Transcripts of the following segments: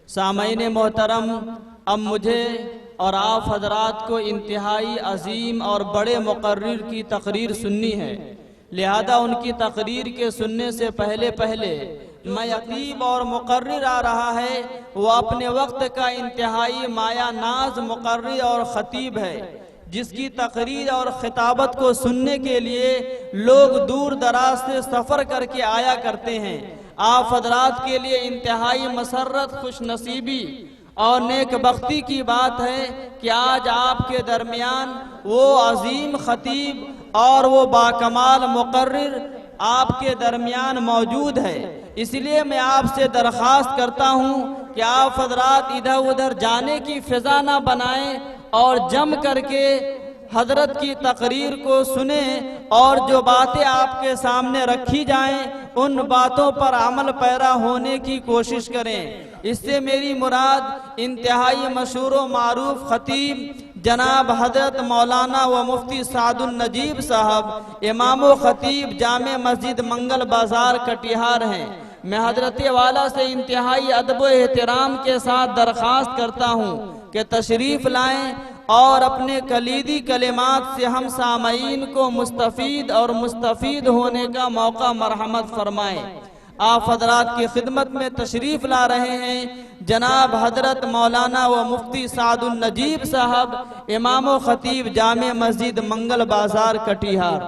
सामईन मोहतरम, अब मुझे और आप हजरात को इंतहाई अजीम और बड़े मुकर्रिर की तकरीर सुननी है। लिहाजा उनकी तकरीर के सुनने से पहले पहले मैं अकीब और मुकर्रिर आ रहा है, वो अपने वक्त का इंतहाई माया नाज मुकर्रिर और ख़तीब है, जिसकी तकरीर और खिताबत को सुनने के लिए लोग दूर दराज से सफ़र करके आया करते हैं। आप हजरात के लिए इंतहाई मसर्रत, खुश नसीबी और नेक बख्ती की बात है कि आज आपके दरमियान वो अजीम ख़तीब और वो बाकमाल मुकर्रिर आपके दरमियान मौजूद है। इसलिए मैं आपसे दरख्वास्त करता हूँ कि आप हजरात इधर उधर जाने की फ़िज़ा ना बनाएं और जम करके हजरत की तकरीर को सुने और जो बातें आपके सामने रखी जाएं उन बातों पर अमल पैरा होने की कोशिश करें। इससे मेरी मुराद इंतहाई मशहूर व मारूफ ख़तीब जनाब हजरत मौलाना व मुफ्ती सादुल नजीब साहब, इमाम व ख़तीब जामे मस्जिद मंगल बाज़ार कटिहार हैं। मैं हजरत वाला से इंतहाई अदब व एहतराम के साथ दरख्वास्त करता हूँ कि तशरीफ़ लाएं और अपने कलीदी कलिमात से हम सामईन को मुस्तफ़ीद और मुस्तफ़ीद होने का मौका मरहमत फरमाएं। आप हजरात की खिदमत में तशरीफ़ ला रहे हैं जनाब हजरत मौलाना व मुफ्ती सादुल नजीब साहब, इमाम व ख़तीब जामे मस्जिद मंगल बाज़ार कटिहार।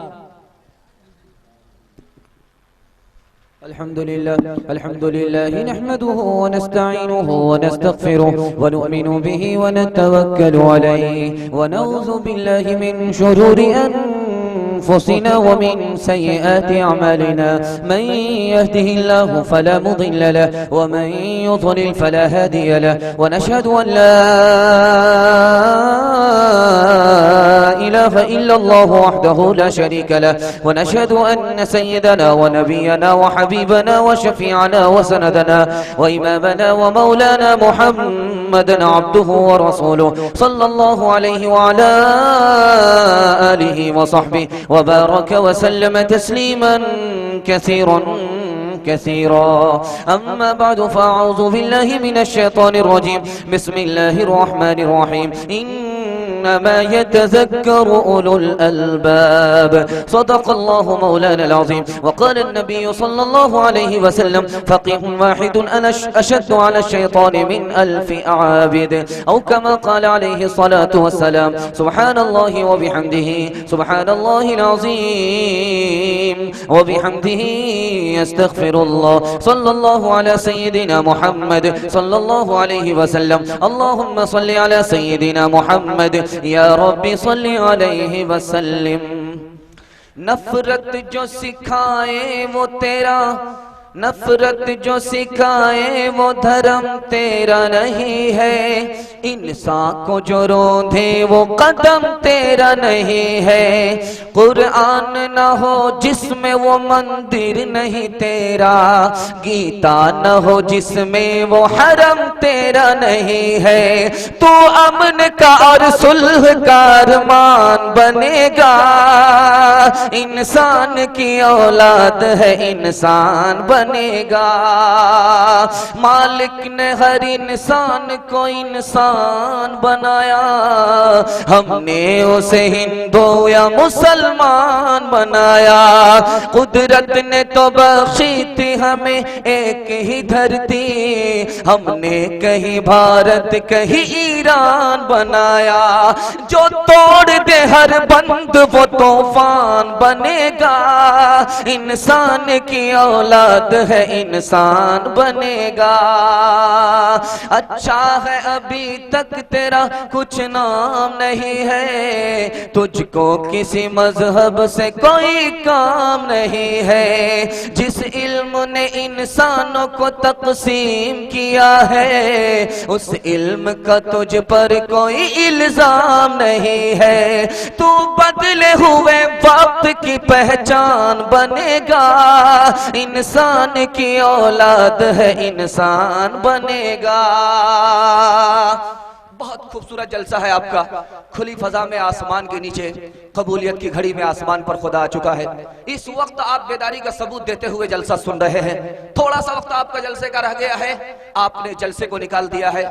अल्हम्दुलिल्लाह नहमदुहु व नस्तईनुहु व नस्तगफिरुहु व नु'मिनु बिही व नतवक्कलु अलैहि व नऊज़ु बिल्लाहि मिन शुरूरि अनफुसिना व मिन सय्यिआति अमालिना। मन यहदिहिल्लाहु फला मुदिल्ल लहु व मन युद्लिल फला हादिय लहु व नशहदु अन ला इलाहा इल्लल्लाहु वहदहु ला शरीका लहु व नशहदु अन्न सय्यदना व नबियना व हबीबना व शफीअना व सनदना व इमामना व मौलाना मुहम्मदन अब्दुहु व रसूलुहु सल्लल्लाहु अलैहि व अला आलिहि व सहबिहि व बारक व सल्लम तस्लीमन कसीरन कसीरा। अम्मा बाद फ़अऊज़ु बिल्लाहि मिनश शैतानिर रजीम। बिस्मिल्लाहिर रहमानिर रहीम। इन्नमा यतज़क्करु उलुल अलबाब। सदक़ल्लाहु मौलाना अज़ीम। वक़ाल नबी सल्लल्लाहु अलैहि वसल्लम फ़क़ीहुन वाहिदुन अशद्दु अला शैतानि मिन अल्फ़ि आबिद। औ कमा क़ाल अलैहि सलातु वस्सलाम। सुब्हानल्लाहि व बिहम्दिहि सुब्हानल्लाहिल अज़ीम व बिहम्दिहि अस्तग़फिरुल्लाह। सल्लल्लाहु अला सय्यिदिना मुहम्मद सल्लल्लाहु अलैहि वसल्लम। अल्लाहुम्मा सल्लि अला सय्यिदिना मुहम्मद या रब्बी सल्लि अलैहि वसल्लम। नफरत जो सिखाए वो तेरा, नफरत जो सिखाए वो धर्म तेरा नहीं है। इंसान को जो रोंधे वो कदम तेरा नहीं है। कुरान न हो जिसमें वो मंदिर नहीं तेरा, गीता न हो जिसमें वो हरम तेरा नहीं है। तो अमन का और सुलह का अरमान बनेगा। इंसान की औलाद है इंसान बनेगा। मालिक ने हर इंसान को इंसान बनाया, हमने उसे हिंदू या मुसलमान बनाया। कुदरत ने तो बख्शी थी हमें एक ही धरती, हमने कहीं भारत कहीं ईरान बनाया। जो तोड़ दे हर बंद वो तूफान बनेगा। इंसान की औलाद है इंसान बनेगा। अच्छा है अभी तक तेरा कुछ नाम नहीं है, तुझको किसी मजहब से कोई काम नहीं है। जिस इल्म ने इंसानों को तकसीम किया है, उस इल्म का तुझ पर कोई इल्जाम नहीं है। तू बदले हुए वक्त की पहचान बनेगा। इंसान की औलाद है इंसान बनेगा। बहुत खूबसूरत जलसा है आपका। खुली फजा में आसमान के नीचे कबूलियत की घड़ी में आसमान पर खुदा आ चुका है। इस वक्त आप बेदारी का सबूत देते हुए जलसा सुन रहे हैं। थोड़ा सा वक्त आपका जलसे का रह गया है, आपने जलसे को निकाल दिया है।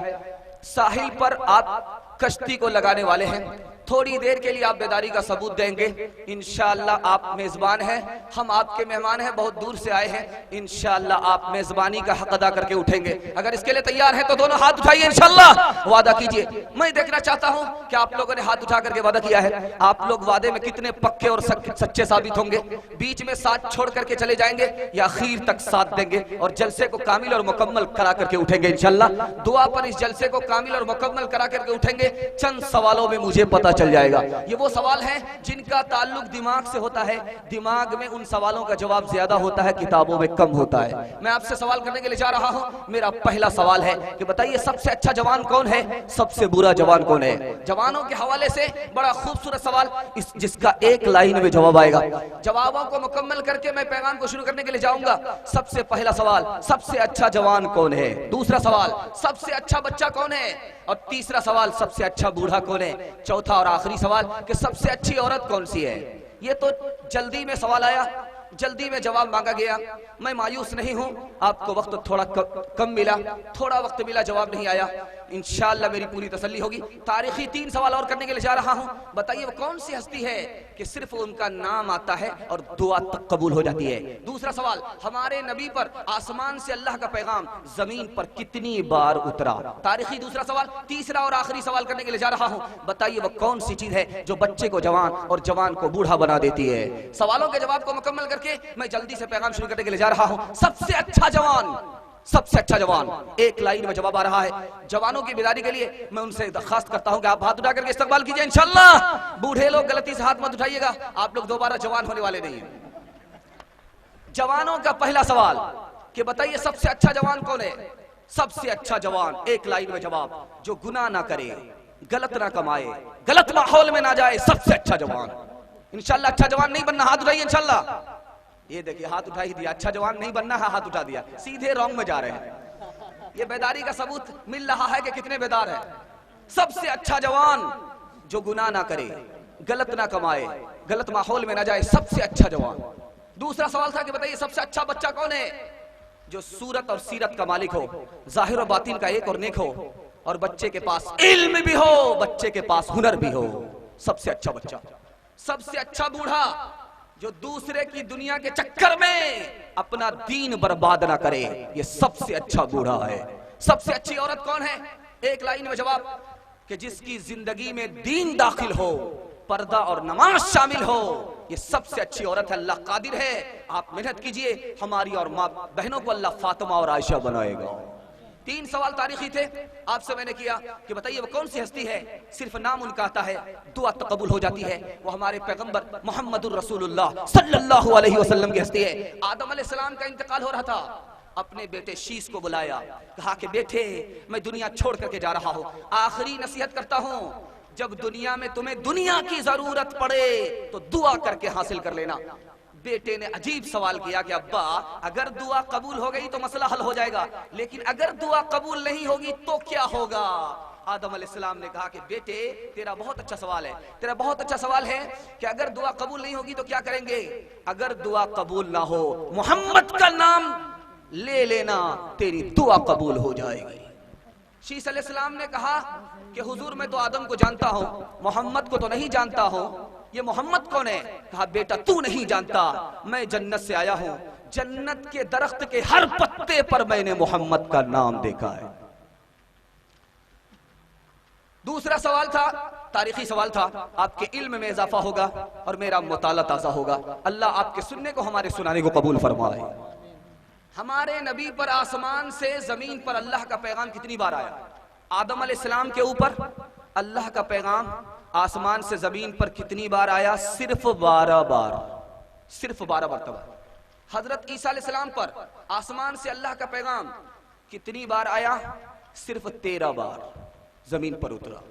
साहिल पर आप कश्ती को लगाने वाले हैं। थोड़ी देर के लिए आप बेदारी का सबूत देंगे। इंशाअल्लाह आप मेजबान हैं, हम आपके मेहमान हैं, बहुत दूर से आए हैं। इंशाअल्लाह आप मेजबानी का हक अदा करके उठेंगे। अगर इसके लिए तैयार हैं तो दोनों हाथ उठाइए, इंशाअल्लाह वादा कीजिए। मैं देखना चाहता हूं कि आप लोगों ने हाथ उठा करके वादा किया है, आप लोग वादे में कितने पक्के और सच्चे साबित होंगे। बीच में साथ छोड़ करके चले जाएंगे या आखिर तक साथ देंगे और जलसे को कामिल और मुकम्मल करा करके उठेंगे। इंशाअल्लाह दुआ पर इस जलसे को कामिल और मुकम्मल करा करके उठेंगे। चंद सवालों में मुझे पता चल जाएगा। ये वो सवाल हैं जिनका ताल्लुक दिमाग से होता है। दिमाग में उन सवालों का जवाब ज्यादा होता है, किताबों में कम होता है। मैं आपसे सवाल करने के लिए जा रहा हूं। मेरा पहला सवाल है कि बताइए सबसे अच्छा जवान कौन है, सबसे बुरा जवान कौन है। जवानों के हवाले से बड़ा खूबसूरत सवाल, जिसका एक लाइन में जवाब आएगा। जवाबों को मुकम्मल करके मैं पैगाम को शुरू करने के लिए जाऊंगा। सबसे पहला सवाल, सबसे अच्छा जवान कौन है। दूसरा सवाल, सबसे अच्छा बच्चा कौन है। और तीसरा सवाल, सबसे अच्छा बूढ़ा कौन है। चौथा और आखिरी सवाल कि सबसे अच्छी औरत कौन सी है। ये तो जल्दी में सवाल आया, जल्दी में जवाब मांगा गया। मैं मायूस नहीं हूं, आपको वक्त थोड़ा कम मिला, थोड़ा वक्त मिला, जवाब नहीं आया। इंशाअल्लाह मेरी पूरी तसल्ली होगी। तारीखी 3 सवाल और करने के लिए जा रहा हूं। बताइए वो कौन सी हस्ती है कि सिर्फ उनका नाम आता है और दुआ तक कबूल हो जाती है। दूसरा सवाल, हमारे नबी पर आसमान से अल्लाह का पैगाम जमीन पर कितनी बार उतरा। तारीखी दूसरा सवाल। तीसरा और आखिरी सवाल करने के लिए जा रहा हूं। बताइए वो कौन सी चीज है जो बच्चे को जवान और जवान को बूढ़ा बना देती है। सवालों के जवाब को मुकम्मल करके मैं जल्दी से पैगाम शुरू करने के लिए जा रहा हूं। सबसे अच्छा जवान, सबसे अच्छा जवान, एक लाइन में जवाब आ रहा है। जवानों की बेदारी के लिए मैं उनसे दरखास्त करता हूं कि आप हाथ उठा करके इस्तकबाल कीजिए इंशाअल्लाह। बूढ़े लोग गलती से हाथ मत उठाइएगा, आप लोग दोबारा जवान होने वाले नहीं हैं। जवानों का पहला सवाल कि बताइए सबसे अच्छा जवान कौन है। सबसे अच्छा जवान, एक लाइन में जवाब, जो गुनाह ना करे, गलत ना कमाए, गलत माहौल में ना जाए, सबसे अच्छा जवान। इंशाअल्लाह अच्छा जवान नहीं बनना, हाथ उठाइए इंशाअल्लाह। ये देखिए हाथ उठा ही दिया। अच्छा जवान नहीं बनना है, हाथ उठा दिया, सीधे रॉन्ग में जा रहे हैं। ये बेदारी का सबूत मिल रहा है कि कितने बेदार हैं। सबसे अच्छा जवान जो गुनाह ना करे, गलत ना कमाए, गलत माहौल में ना जाए, सबसे अच्छा जवान। दूसरा सवाल था कि बताइए सबसे अच्छा बच्चा कौन है। जो सूरत और सीरत का मालिक हो, जाहिर और बातिन का एक और नेक हो, और बच्चे के पास इल्म भी हो, बच्चे के पास हुनर भी हो, सबसे अच्छा बच्चा। सबसे अच्छा बूढ़ा जो दूसरे की दुनिया के चक्कर में अपना दीन बर्बाद ना करे, ये सबसे अच्छा बूढ़ा है। सबसे अच्छी औरत कौन है। एक लाइन में जवाब कि जिसकी जिंदगी में दीन दाखिल हो, पर्दा और नमाज शामिल हो, ये सबसे अच्छी औरत है। अल्लाह कादिर है, आप मेहनत कीजिए, हमारी और माँ बहनों को अल्लाह फातिमा और आयशा बनाएगा। 3 सवाल तारीखी थे, आपसे मैंने किया कि बताइए वो कौन सी हस्ती है, सिर्फ नाम उनका आता है, दुआ तो कबूल हो जाती है। वो हमारे पैगंबर मोहम्मदुर रसूलुल्लाह सल्लल्लाहु अलैहि वसल्लम की हस्ती है। आदम अलैहिस्सलाम का इंतकाल हो रहा था, अपने बेटे शीश को बुलाया, कहा कि बेटे मैं दुनिया छोड़ करके जा रहा हूं, आखिरी नसीहत करता हूं, जब दुनिया में तुम्हें दुनिया की जरूरत पड़े तो दुआ करके हासिल कर लेना। बेटे ने अजीब सवाल किया कि अब्बा अगर दुआ कबूल हो गई तो मसला हल हो जाएगा, लेकिन अगर दुआ कबूल नहीं होगी तो क्या होगा। आदम अलैहिस्सलाम ने कहा कि बेटे तेरा बहुत अच्छा सवाल है, तेरा बहुत अच्छा सवाल है कि अगर दुआ कबूल नहीं होगी तो क्या करेंगे। अगर दुआ कबूल ना हो, मोहम्मद का नाम ले लेना, तेरी दुआ कबूल हो जाएगी। शीश अलैहिस्सलाम ने कहा कि हुजूर मैं तो आदम को जानता हूं, मोहम्मद को तो नहीं जानता हूं, ये मोहम्मद कौन है। कहा बेटा तू नहीं जानता, मैं जन्नत से आया हूं, जन्नत के दरख्त के हर पत्ते पर मैंने मोहम्मद का नाम देखा है। दूसरा सवाल था, तारीखी सवाल था, आपके इल्म में इजाफा होगा और मेरा मुताला ताज़ा होगा। अल्लाह आपके सुनने को हमारे सुनाने को कबूल फरमाए। हमारे नबी पर आसमान से जमीन पर अल्लाह का पैगाम कितनी बार आया। आदम अलैहिस्सलाम के ऊपर अल्लाह का पैगाम आसमान से जमीन पर कितनी बार आया, सिर्फ 12 बार, सिर्फ 12 मरतबा। हजरत ईसा अलैहिस्सलाम पर आसमान से अल्लाह का पैगाम कितनी बार आया, सिर्फ 13 बार जमीन पर उतरा।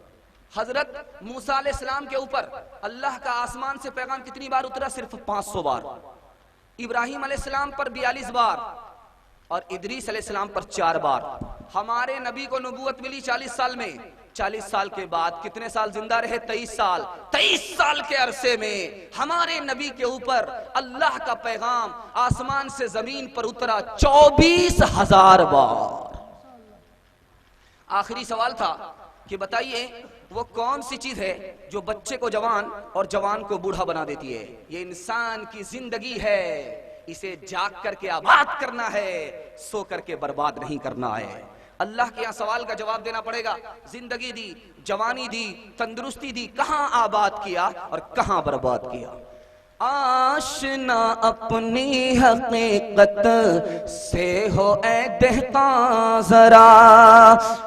हजरत मूसा अलैहिस्सलाम के ऊपर अल्लाह का आसमान से पैगाम कितनी बार उतरा, सिर्फ 500 बार। इब्राहिम अलैहिस्सलाम पर 42 बार और इदरीस अलैहिस्सलाम पर 4 बार। हमारे नबी को नबूवत मिली 40 साल में, 40 साल के बाद कितने साल जिंदा रहे? 23 साल। 23 साल के अरसे में हमारे नबी के ऊपर अल्लाह का पैगाम आसमान से जमीन पर उतरा 24,000 बार। आखिरी सवाल था कि बताइए वो कौन सी चीज है जो बच्चे को जवान और जवान को बूढ़ा बना देती है? ये इंसान की जिंदगी है, इसे जाग करके आबाद करना है, सो करके बर्बाद नहीं करना है। अल्लाह के यहाँ सवाल का जवाब देना पड़ेगा। जिंदगी दी, जवानी दी, तंदुरुस्ती दी, कहां आबाद किया और कहां बर्बाद किया? आशना अपनी हकीकत से हो ए देहकां जरा,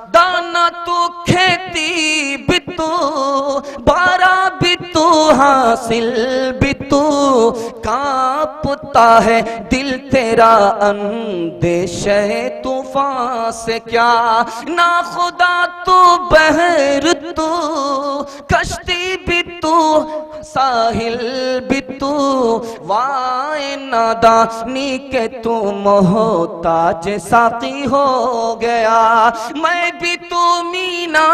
दाना तू खेती भी तू, बारा भी तू, हासिल भी तू, कांपता है दिल तेरा अंदेशे तूफान से क्या, ना खुदा तू बहर तू, कश्ती भी तू, साहिल भी तू, वाए नादानी के तू मोहताज साकी हो गया। मैं भी तू, मीना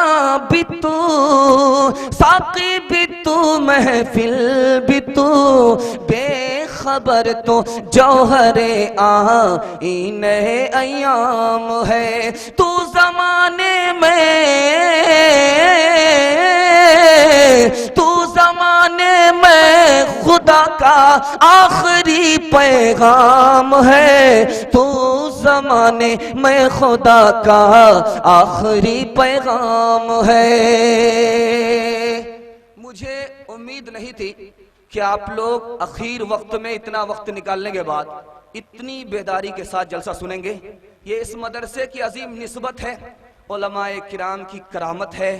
भी तू, साकी भी तू, महफिल भी तू, बेखबर तो जौहरे आईने अयाम है। तू जमाने में, तू जमाने में खुदा का आखिरी पैगाम है। तू जमाने में खुदा का आखिरी पैगाम है। मुझे उम्मीद नहीं थी कि आप लोग आखिर वक्त में इतना वक्त निकालने के बाद इतनी बेदारी के साथ जलसा सुनेंगे। ये इस मदरसे की अजीम निस्बत है, उलमाए किराम की करामत है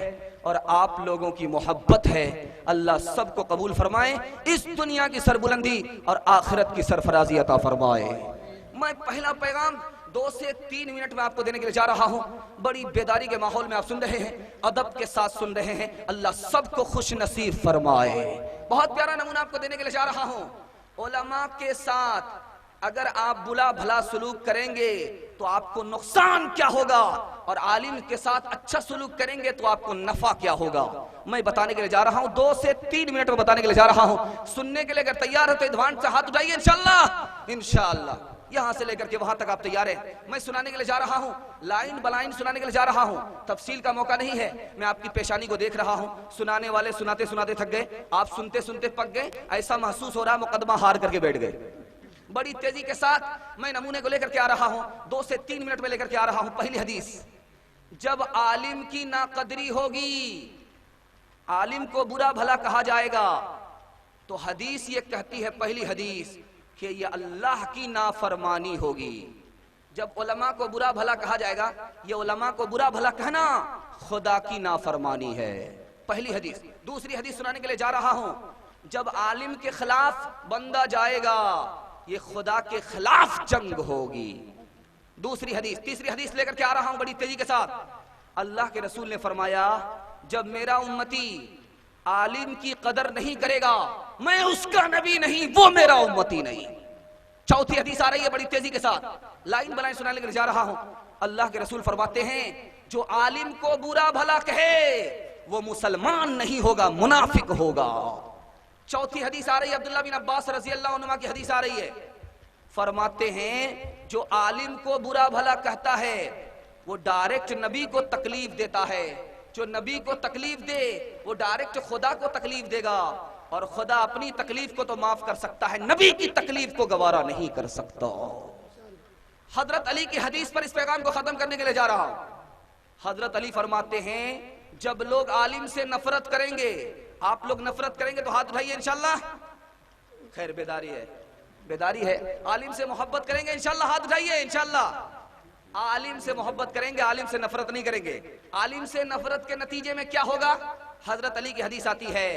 और आप लोगों की मोहब्बत है। अल्लाह सबको कबूल फरमाए, इस दुनिया की सरबुलंदी और आखिरत की सरफराजी अता फरमाए। मैं पहला पैगाम 2 से 3 मिनट में आपको देने के लिए जा रहा हूं। बड़ी बेदारी के माहौल में आप सुन रहे हैं, अदब के साथ सुन रहे हैं। अल्लाह सबको खुश नसीब फरमाए। बहुत प्यारा नमूना आपको देने के लिए जा रहा हूं। उलमा के साथ अगर आप बुला भला सलूक करेंगे तो आपको नुकसान क्या होगा, और आलिम के साथ अच्छा सलूक करेंगे तो आपको नफा क्या होगा, मैं बताने के लिए जा रहा हूं। 2 से 3 मिनट में बताने के लिए जा रहा हूं। सुनने के लिए अगर तैयार है तो एडवांस से हाथ उठाइए। इंशाअल्लाह, इंशाअल्लाह यहां से लेकर के वहां तक आप तैयार हैं। मैं सुनाने के लिए जा रहा हूं, लाइन बलाइन सुनाने के लिए जा रहा हूं। तफसील का मौका नहीं है, मैं आपकी पेशानी को देख रहा हूं। सुनाने वाले सुनाते सुनाते थक गए, आप सुनते सुनते पक गए। ऐसा महसूस हो रहा है मुकदमा हार करके बैठ गए। बड़ी तेजी के साथ मैं नमूने को लेकर के आ रहा हूं। 2 से 3 मिनट में लेकर के आ रहा हूं। पहली हदीस, जब आलिम की नाकदरी होगी, आलिम को बुरा भला कहा जाएगा, तो हदीस ये कहती है, पहली हदीस, कि ये अल्लाह की नाफरमानी होगी। जब उलमा को बुरा भला कहा जाएगा, ये उलमा को बुरा भला कहना खुदा की नाफरमानी है। पहली हदीस। दूसरी हदीस सुनाने के लिए जा रहा हूं, जब आलिम के खिलाफ बंदा जाएगा, ये खुदा के खिलाफ जंग होगी। दूसरी हदीस। तीसरी हदीस लेकर के आ रहा हूं बड़ी तेजी के साथ। अल्लाह के रसूल ने फरमाया, जब मेरा उम्मती आलिम की कदर नहीं करेगा, मैं उसका नबी नहीं, वो मेरा उम्मती नहीं। चौथी हदीस आ रही है बड़ी तेजी के साथ। लाइन बनाए सुनाने के लिए जा रहा हूं। अल्लाह के रसूल फरमाते हैं, जो आलिम को बुरा भला कहे वो मुसलमान नहीं होगा, मुनाफिक होगा। चौथी हदीस आ रही है, अब्दुल्लाह बिन अब्बास रज़ी अल्लाह अन्हुमा की हदीस आ रही है। फरमाते हैं, जो आलिम को बुरा भला कहता है वो डायरेक्ट नबी को तकलीफ देता है। जो नबी को तकलीफ दे वो डायरेक्ट खुदा को तकलीफ देगा, और खुदा अपनी तकलीफ को तो माफ कर सकता है, नबी की तकलीफ को गवारा नहीं कर सकता। हजरत अली की हदीस पर इस पैगाम को खत्म करने के लिए जा रहा हूं। हजरत अली फरमाते हैं, जब लोग आलिम से नफरत करेंगे, आप लोग नफरत करेंगे तो हाथ उठाइए इंशाल्लाह। खैर बेदारी है, बेदारी है। आलिम से मोहब्बत करेंगे इंशाल्लाह, हाथ उठाइए इंशाल्लाह। आलिम से मोहब्बत करेंगे, आलिम से नफरत नहीं करेंगे। आलिम से नफरत के नतीजे में क्या होगा? हजरत अली की हदीस आती है,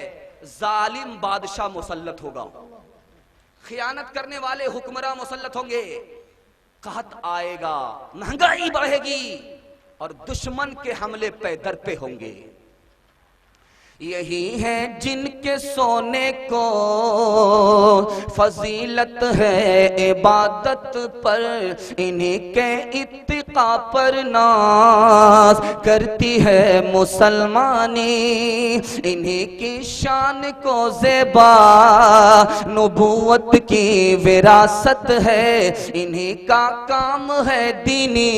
जालिम बादशाह मुसल्लत होगा, खियानत करने वाले हुक्मरान मुसल्लत होंगे, कहत आएगा, महंगाई बढ़ेगी और दुश्मन के हमले पे दर पे होंगे। यही है जिनके सोने को फजीलत है इबादत पर, इन्हीं के इत्तिका पर नाज करती है मुसलमानी, इन्हीं की शान को ज़ेबा नबूवत की विरासत है, इन्हीं का काम है दीनी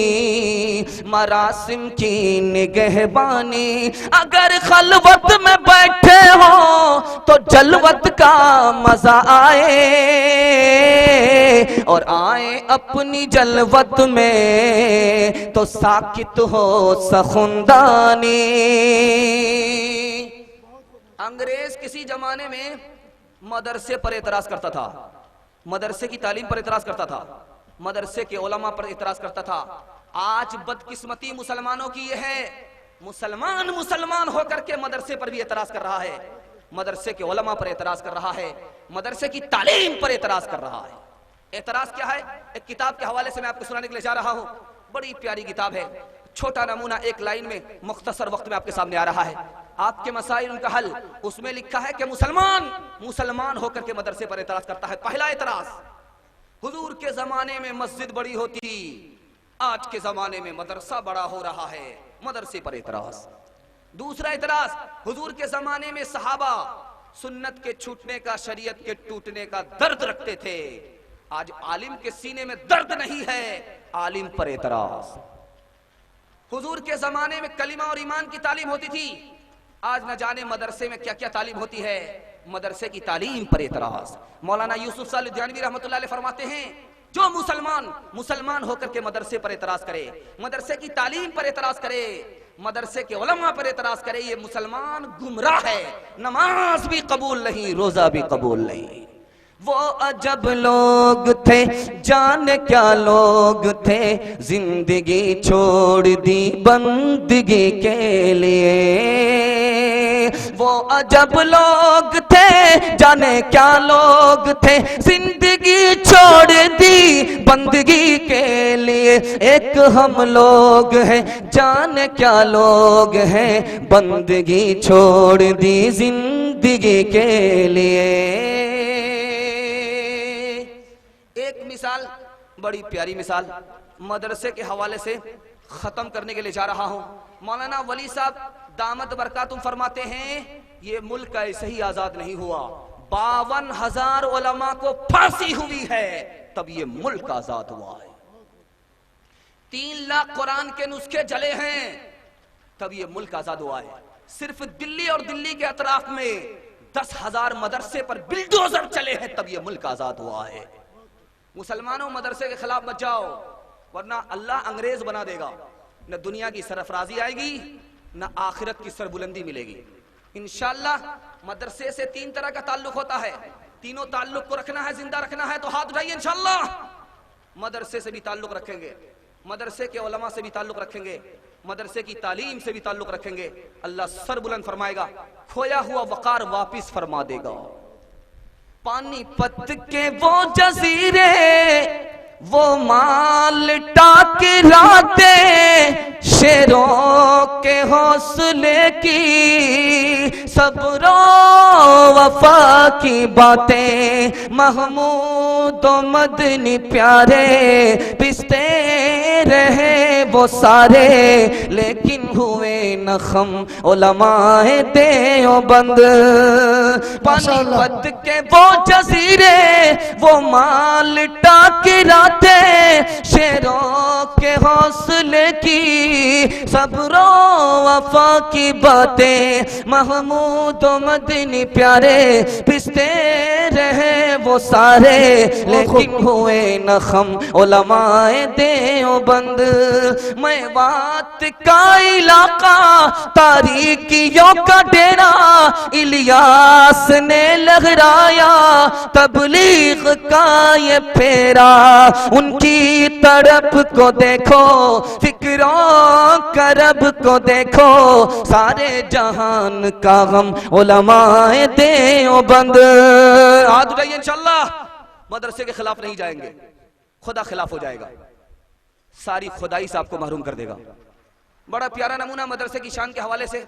मरासिम की निगहबानी। अगर खलवत में बैठे हो तो जलवत का मजा आए, और आए अपनी जलवत में तो साकित हो सखुंदानी। अंग्रेज किसी जमाने में मदरसे पर एतराज करता था, मदरसे की तालीम पर एतराज करता था, मदरसे के उलमा पर एतराज करता था। आज बदकिस्मती मुसलमानों की यह है, मुसलमान होकर के मदरसे पर भी एतराज कर रहा है, मदरसे के उलमा पर एतराज कर रहा है, मदरसे की तालीम पर एतराज कर रहा है। एतराज क्या है? एक किताब के हवाले से मैं आपको सुनाने के लिए जा रहा हूं। बड़ी प्यारी किताब है, छोटा नमूना एक लाइन में मुख्तसर वक्त में आपके सामने आ रहा है। आपके मसाइल उनका हल, उसमें लिखा है कि मुसलमान होकर के मदरसे पर एतराज करता है। पहला एतराज, हुजूर के जमाने में मस्जिद बड़ी होती, आज के जमाने में मदरसा बड़ा हो रहा है, मदरसे पर एतराज। दूसरा एतराज, हुजूर के जमाने में सहाबा सुन्नत के छूटने का, शरीयत के टूटने का दर्द रखते थे, आज आलिम के सीने में दर्द नहीं है, आलिम पर एतराज। हुजूर के जमाने में कलिमा और ईमान की तालीम होती थी, आज न जाने मदरसे में क्या क्या तालीम होती है, मदरसे की तालीम पर एतराज। मौलाना यूसुफ सालिह जानवी रहमतुल्लाह अलैह फरमाते हैं, जो मुसलमान होकर के मदरसे पर एतराज करे, मदरसे की तालीम पर एतराज करे, मदरसे के उलमा पर एतराज करे, ये मुसलमान गुमराह है, नमाज भी कबूल नहीं, रोजा भी कबूल नहीं। वो अजब लोग थे, जाने क्या लोग थे, जिंदगी छोड़ दी बंदगी के लिए। वो अजब लोग थे, जाने क्या लोग थे, जिंदगी छोड़ दी बंदगी के लिए। एक हम लोग हैं, जाने क्या लोग हैं, बंदगी छोड़ दी जिंदगी के लिए। एक मिसाल, बड़ी प्यारी मिसाल मदरसे के हवाले से खत्म करने के लिए जा रहा हूं। मौलाना वली साहब दामद बरकातुम फरमाते हैं, ये मुल्क ऐसे ही आजाद नहीं हुआ, 52,000 उलमा को फांसी हुई है तब ये मुल्क आजाद हुआ है। 3 लाख कुरान के नुस्खे जले हैं तब ये मुल्क आजाद हुआ है। सिर्फ दिल्ली और दिल्ली के अतराफ में 10,000 मदरसे पर बिल्डोजर चले हैं तब ये मुल्क आजाद हुआ है। मुसलमानों, मदरसे के खिलाफ मत जाओ, वरना अल्लाह अंग्रेज बना देगा, न दुनिया की सरफराजी आएगी न आखिरत की सरबुलंदी मिलेगी। इंशाअल्लाह मदरसे से 3 तरह का ताल्लुक होता है, तीनों ताल्लुक को रखना है, जिंदा रखना है तो हाथ उठाइए इंशाअल्लाह। मदरसे से भी ताल्लुक रखेंगे, मदरसे के उलमा से भी ताल्लुक रखेंगे, मदरसे की तालीम से भी ताल्लुक रखेंगे। अल्लाह सरबुलंद फरमाएगा, खोया हुआ वकार वापिस फरमा देगा। पानीपत के वो जजीरे, वो माल टाकराते, शेरों के हौसले की सब्रो वफा की बातें, महमूद व मदनी प्यारे पिसते रहे वो सारे, लेकिन हुए नखम उलमाए देवबंद। पानीपत के वो जजीरे, वो माल टाकराते, शेरों के हौसले की सब्रो वफा की बातें, महमूद व मदनी प्यारे पिसते रहे वो सारे, लेकिन हुए नखम उलमाए देवबंद। मेवात का इलाका, तारीकियों का डेरा, इलियास ने लहराया तबलीग का ये फेरा। उनकी तरफ को देखो, फिक्रों करब को देखो, सारे जहान का गम उलमाए देवबंद। हाथ उठाइए इंशाअल्लाह। मदरसे के खिलाफ नहीं जाएंगे, खुदा खिलाफ हो जाएगा, सारी खुदाई से आपको महरूम कर देगा। बड़ा प्यारा नमूना मदरसे की शान के हवाले से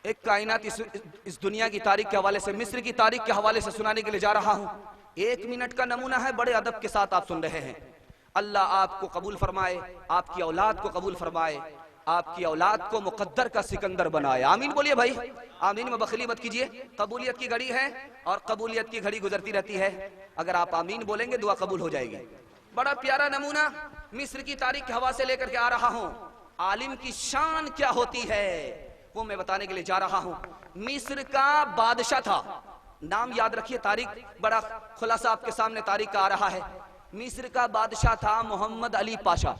एक कायनात इस दुनिया की तारीख के हवाले से, मिस्र की तारीख के हवाले से सुनाने के लिए जा रहा हूं। 1 मिनट का नमूना है, बड़े अदब के साथ आप सुन रहे हैं। अल्लाह आपको कबूल फरमाए, आपकी औलाद को कबूल फरमाए, आपकी औलाद को मुकद्दर का सिकंदर बनाए। आमीन बोलिए भाई, आमीन में बखली मत कीजिए। कबूलियत की घड़ी है और कबूलियत की घड़ी गुजरती रहती है। अगर आप आमीन बोलेंगे दुआ कबूल हो जाएगी। बड़ा प्यारा नमूना मिस्र की तारीख के हवा से लेकर के आ रहा हूं। आलिम की शान क्या होती है वो मैं बताने के लिए जा रहा हूं। मिस्र का बादशाह था, नाम याद रखिए, तारीख बड़ा खुलासा आपके सामने तारीख का आ रहा है। मिस्र का बादशाह था मोहम्मद अली पाशा,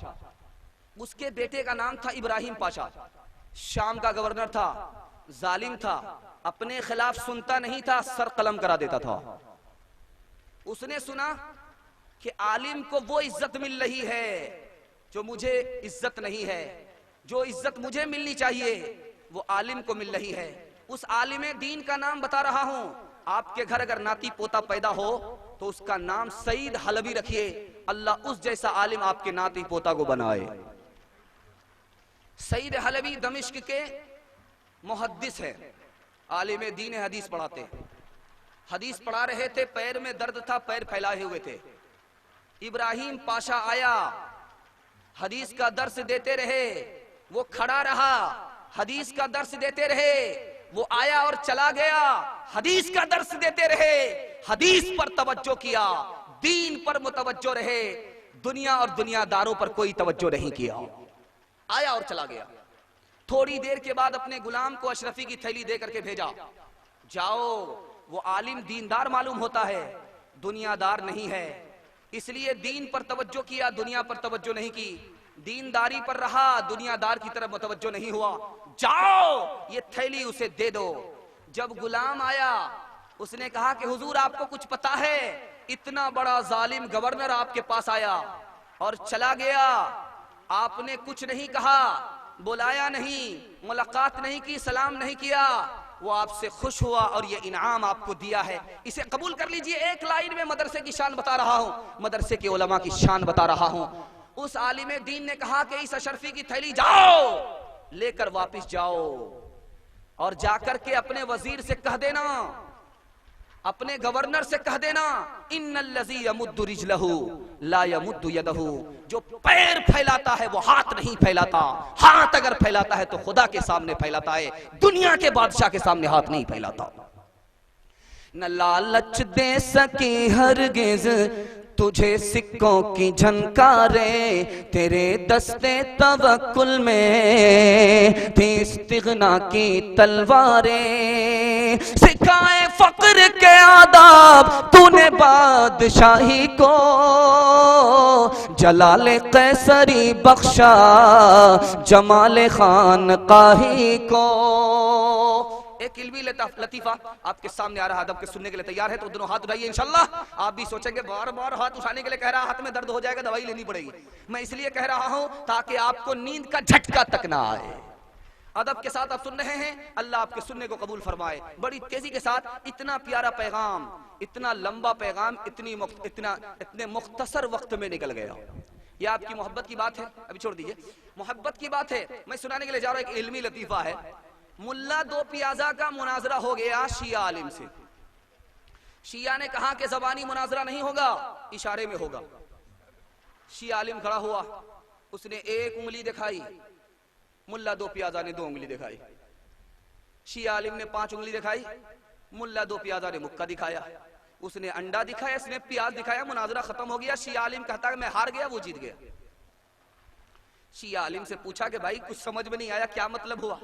उसके बेटे का नाम था इब्राहिम पाशा। शाम का गवर्नर था, जालिम था, अपने खिलाफ सुनता नहीं था, सर कलम करा देता था। उसने सुना कि आलिम को वो इज्जत मिल रही है जो मुझे इज्जत नहीं है, जो इज्जत मुझे मिलनी चाहिए वो आलिम को मिल रही है। उस आलिम दीन का नाम बता रहा हूं। आपके घर अगर नाती पोता पैदा हो तो उसका नाम सईद हलवी रखिए, अल्लाह उस जैसा आलिम आपके नाती पोता को बनाए। सईद हलवी दमिश्क के मुहद्दिस है, आलिम दीन हदीस पढ़ाते। हदीस पढ़ा रहे थे, पैर में दर्द था, पैर फैलाए हुए थे। इब्राहिम पाशा आया, हदीस का दर्स देते रहे, वो खड़ा रहा, हदीस का दर्स देते रहे, वो आया और चला गया, हदीस का दर्स देते रहे, हदीस पर तवज्जो किया, दीन पर मुतवज्जो रहे, दुनिया और दुनियादारों पर कोई तवज्जो नहीं किया। आया और चला गया। थोड़ी देर के बाद अपने गुलाम को अशरफी की थैली दे करके भेजा, जाओ। वो आलिम दीनदार मालूम होता है, दुनियादार नहीं है, इसलिए दीन पर तवज्जो किया, दुनिया पर तवज्जो नहीं की। दीनदारी पर रहा, दुनियादार की तरफ मुतवज्जो नहीं हुआ। जाओ ये थैली उसे दे दो। जब गुलाम आया उसने कहा कि हुजूर आपको कुछ पता है, इतना बड़ा जालिम गवर्नर आपके पास आया और चला गया, आपने कुछ नहीं कहा, बुलाया नहीं, मुलाकात नहीं की, सलाम नहीं किया, वो आपसे खुश हुआ और ये इनाम आपको दिया है, इसे कबूल कर लीजिए। एक लाइन में मदरसे की शान बता रहा हूं, मदरसे के उलमा की शान बता रहा हूं। उस आलिम दीन ने कहा कि इस अशरफी की थैली जाओ लेकर वापस जाओ और जाकर के अपने वजीर से कह देना, अपने गवर्नर से कह देना, इन्नल्लज़ी यमुद्दु रिजलहु ला यमुद्दु यदहु, जो पैर फैलाता है वो हाथ नहीं फैलाता, हाथ अगर फैलाता है तो खुदा के सामने फैलाता है, दुनिया के बादशाह के सामने हाथ नहीं फैलाता। न लालच दे सके हरगिज़ तुझे सिक्कों की झनकारे, तेरे दस्ते तवक्कुल में थी इस्तिग़ना की तलवारें, सिखाए फक्र के आदाब तूने बादशाही को, जलाले कैसरी बख्शा जमाले खानकाही को। एक इल्मी लतीफा आपके सामने आ रहा है, अदब के सुनने के लिए तैयार है तो दोनों हाथ उठाइए इंशाल्लाह। आप भी सोचेंगे बार बार हाथ उठाने के लिए कह रहा, हाथ में दर्द हो जाएगा, दवाई लेनी पड़ेगी। मैं इसलिए कह रहा हूं ताकि आपको नींद का झटका तक ना आए। अदब के साथ आप सुन रहे हैं, अल्लाह आपके सुनने को कबूल फरमाए। बड़ी तेजी के साथ इतना प्यारा पैगाम, इतना लंबा पैगाम इतने मुख्तसर वक्त में निकल गया। ये आपकी मोहब्बत की बात है, अभी छोड़ दीजिए, मोहब्बत की बात है। मैं सुनाने के लिए जा रहा हूं, एक इल्मी लतीफा है। मुल्ला दो पियाजा का मुनाजरा हो गया शिया आलिम से। शिया ने कहा कि जबानी मुनाजरा नहीं होगा, इशारे में होगा। शिया आलिम खड़ा हुआ, उसने एक उंगली दिखाई, मुल्ला दो पियाजा ने 2 उंगली दिखाई। शिया आलिम ने 5 उंगली दिखाई, मुल्ला दो पियाजा ने मुक्का दिखाया। उसने अंडा दिखाया, इसने प्याज दिखाया, मुनाजरा खत्म हो गया। शिया आलिम कहता है मैं हार गया, वो जीत गया। शिया आलिम से पूछा कि भाई कुछ समझ में नहीं आया, क्या मतलब हुआ?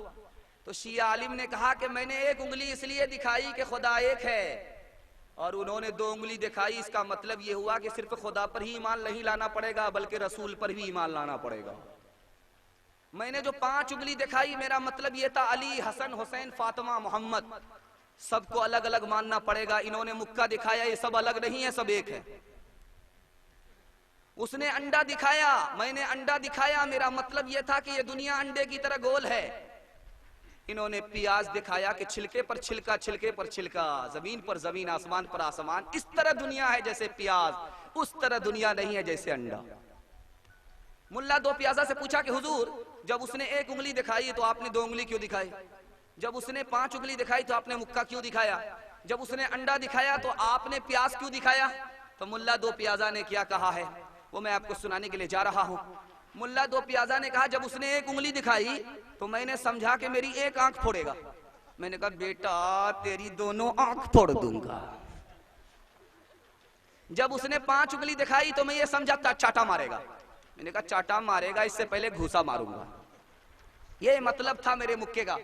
तो शिया आलिम ने कहा कि मैंने एक उंगली इसलिए दिखाई कि खुदा एक है, और उन्होंने 2 उंगली दिखाई, इसका मतलब यह हुआ कि सिर्फ खुदा पर ही ईमान नहीं लाना पड़ेगा बल्कि रसूल पर भी ईमान लाना पड़ेगा। मैंने जो 5 उंगली दिखाई, मेरा मतलब यह था अली, हसन, हुसैन, फातिमा, मोहम्मद, सबको अलग अलग मानना पड़ेगा। इन्होंने मुक्का दिखाया, ये सब अलग नहीं है, सब एक है। उसने अंडा दिखाया, मैंने अंडा दिखाया, मेरा मतलब यह था कि ये दुनिया अंडे की तरह गोल है। इन्होंने प्याज दिखाया कि छिलके पर छिलका, छिलके पर छिलका, जमीन पर जमीन, आसमान पर आसमान, इस तरह दुनिया है जैसे प्याज, उस तरह दुनिया नहीं है जैसे अंडा। मुल्ला दो प्याजा से पूछा कि हुजूर जब उसने एक उंगली दिखाई तो आपने 2 उंगली क्यों दिखाई? जब उसने 5 उंगली दिखाई तो आपने मुक्का क्यों दिखाया? जब उसने अंडा दिखाया तो आपने प्याज क्यों दिखाया? तो मुल्ला दो प्याजा ने क्या कहा है वो मैं आपको सुनाने के लिए जा रहा हूं। मुल्ला दो प्याजा ने कहा, जब उसने 1 उंगली दिखाई तो मैंने समझा कि मेरी 1 आंख फोड़ेगा। मैंने कहा बेटा तेरी दोनों आंख फोड़ दूंगा। जब उसने 5 उंगली दिखाई तो मैं ये समझा चाटा मारेगा। मैंने कहा चाटा मारेगा इससे पहले घूसा मारूंगा। ये मतलब था मेरे मुक्के का।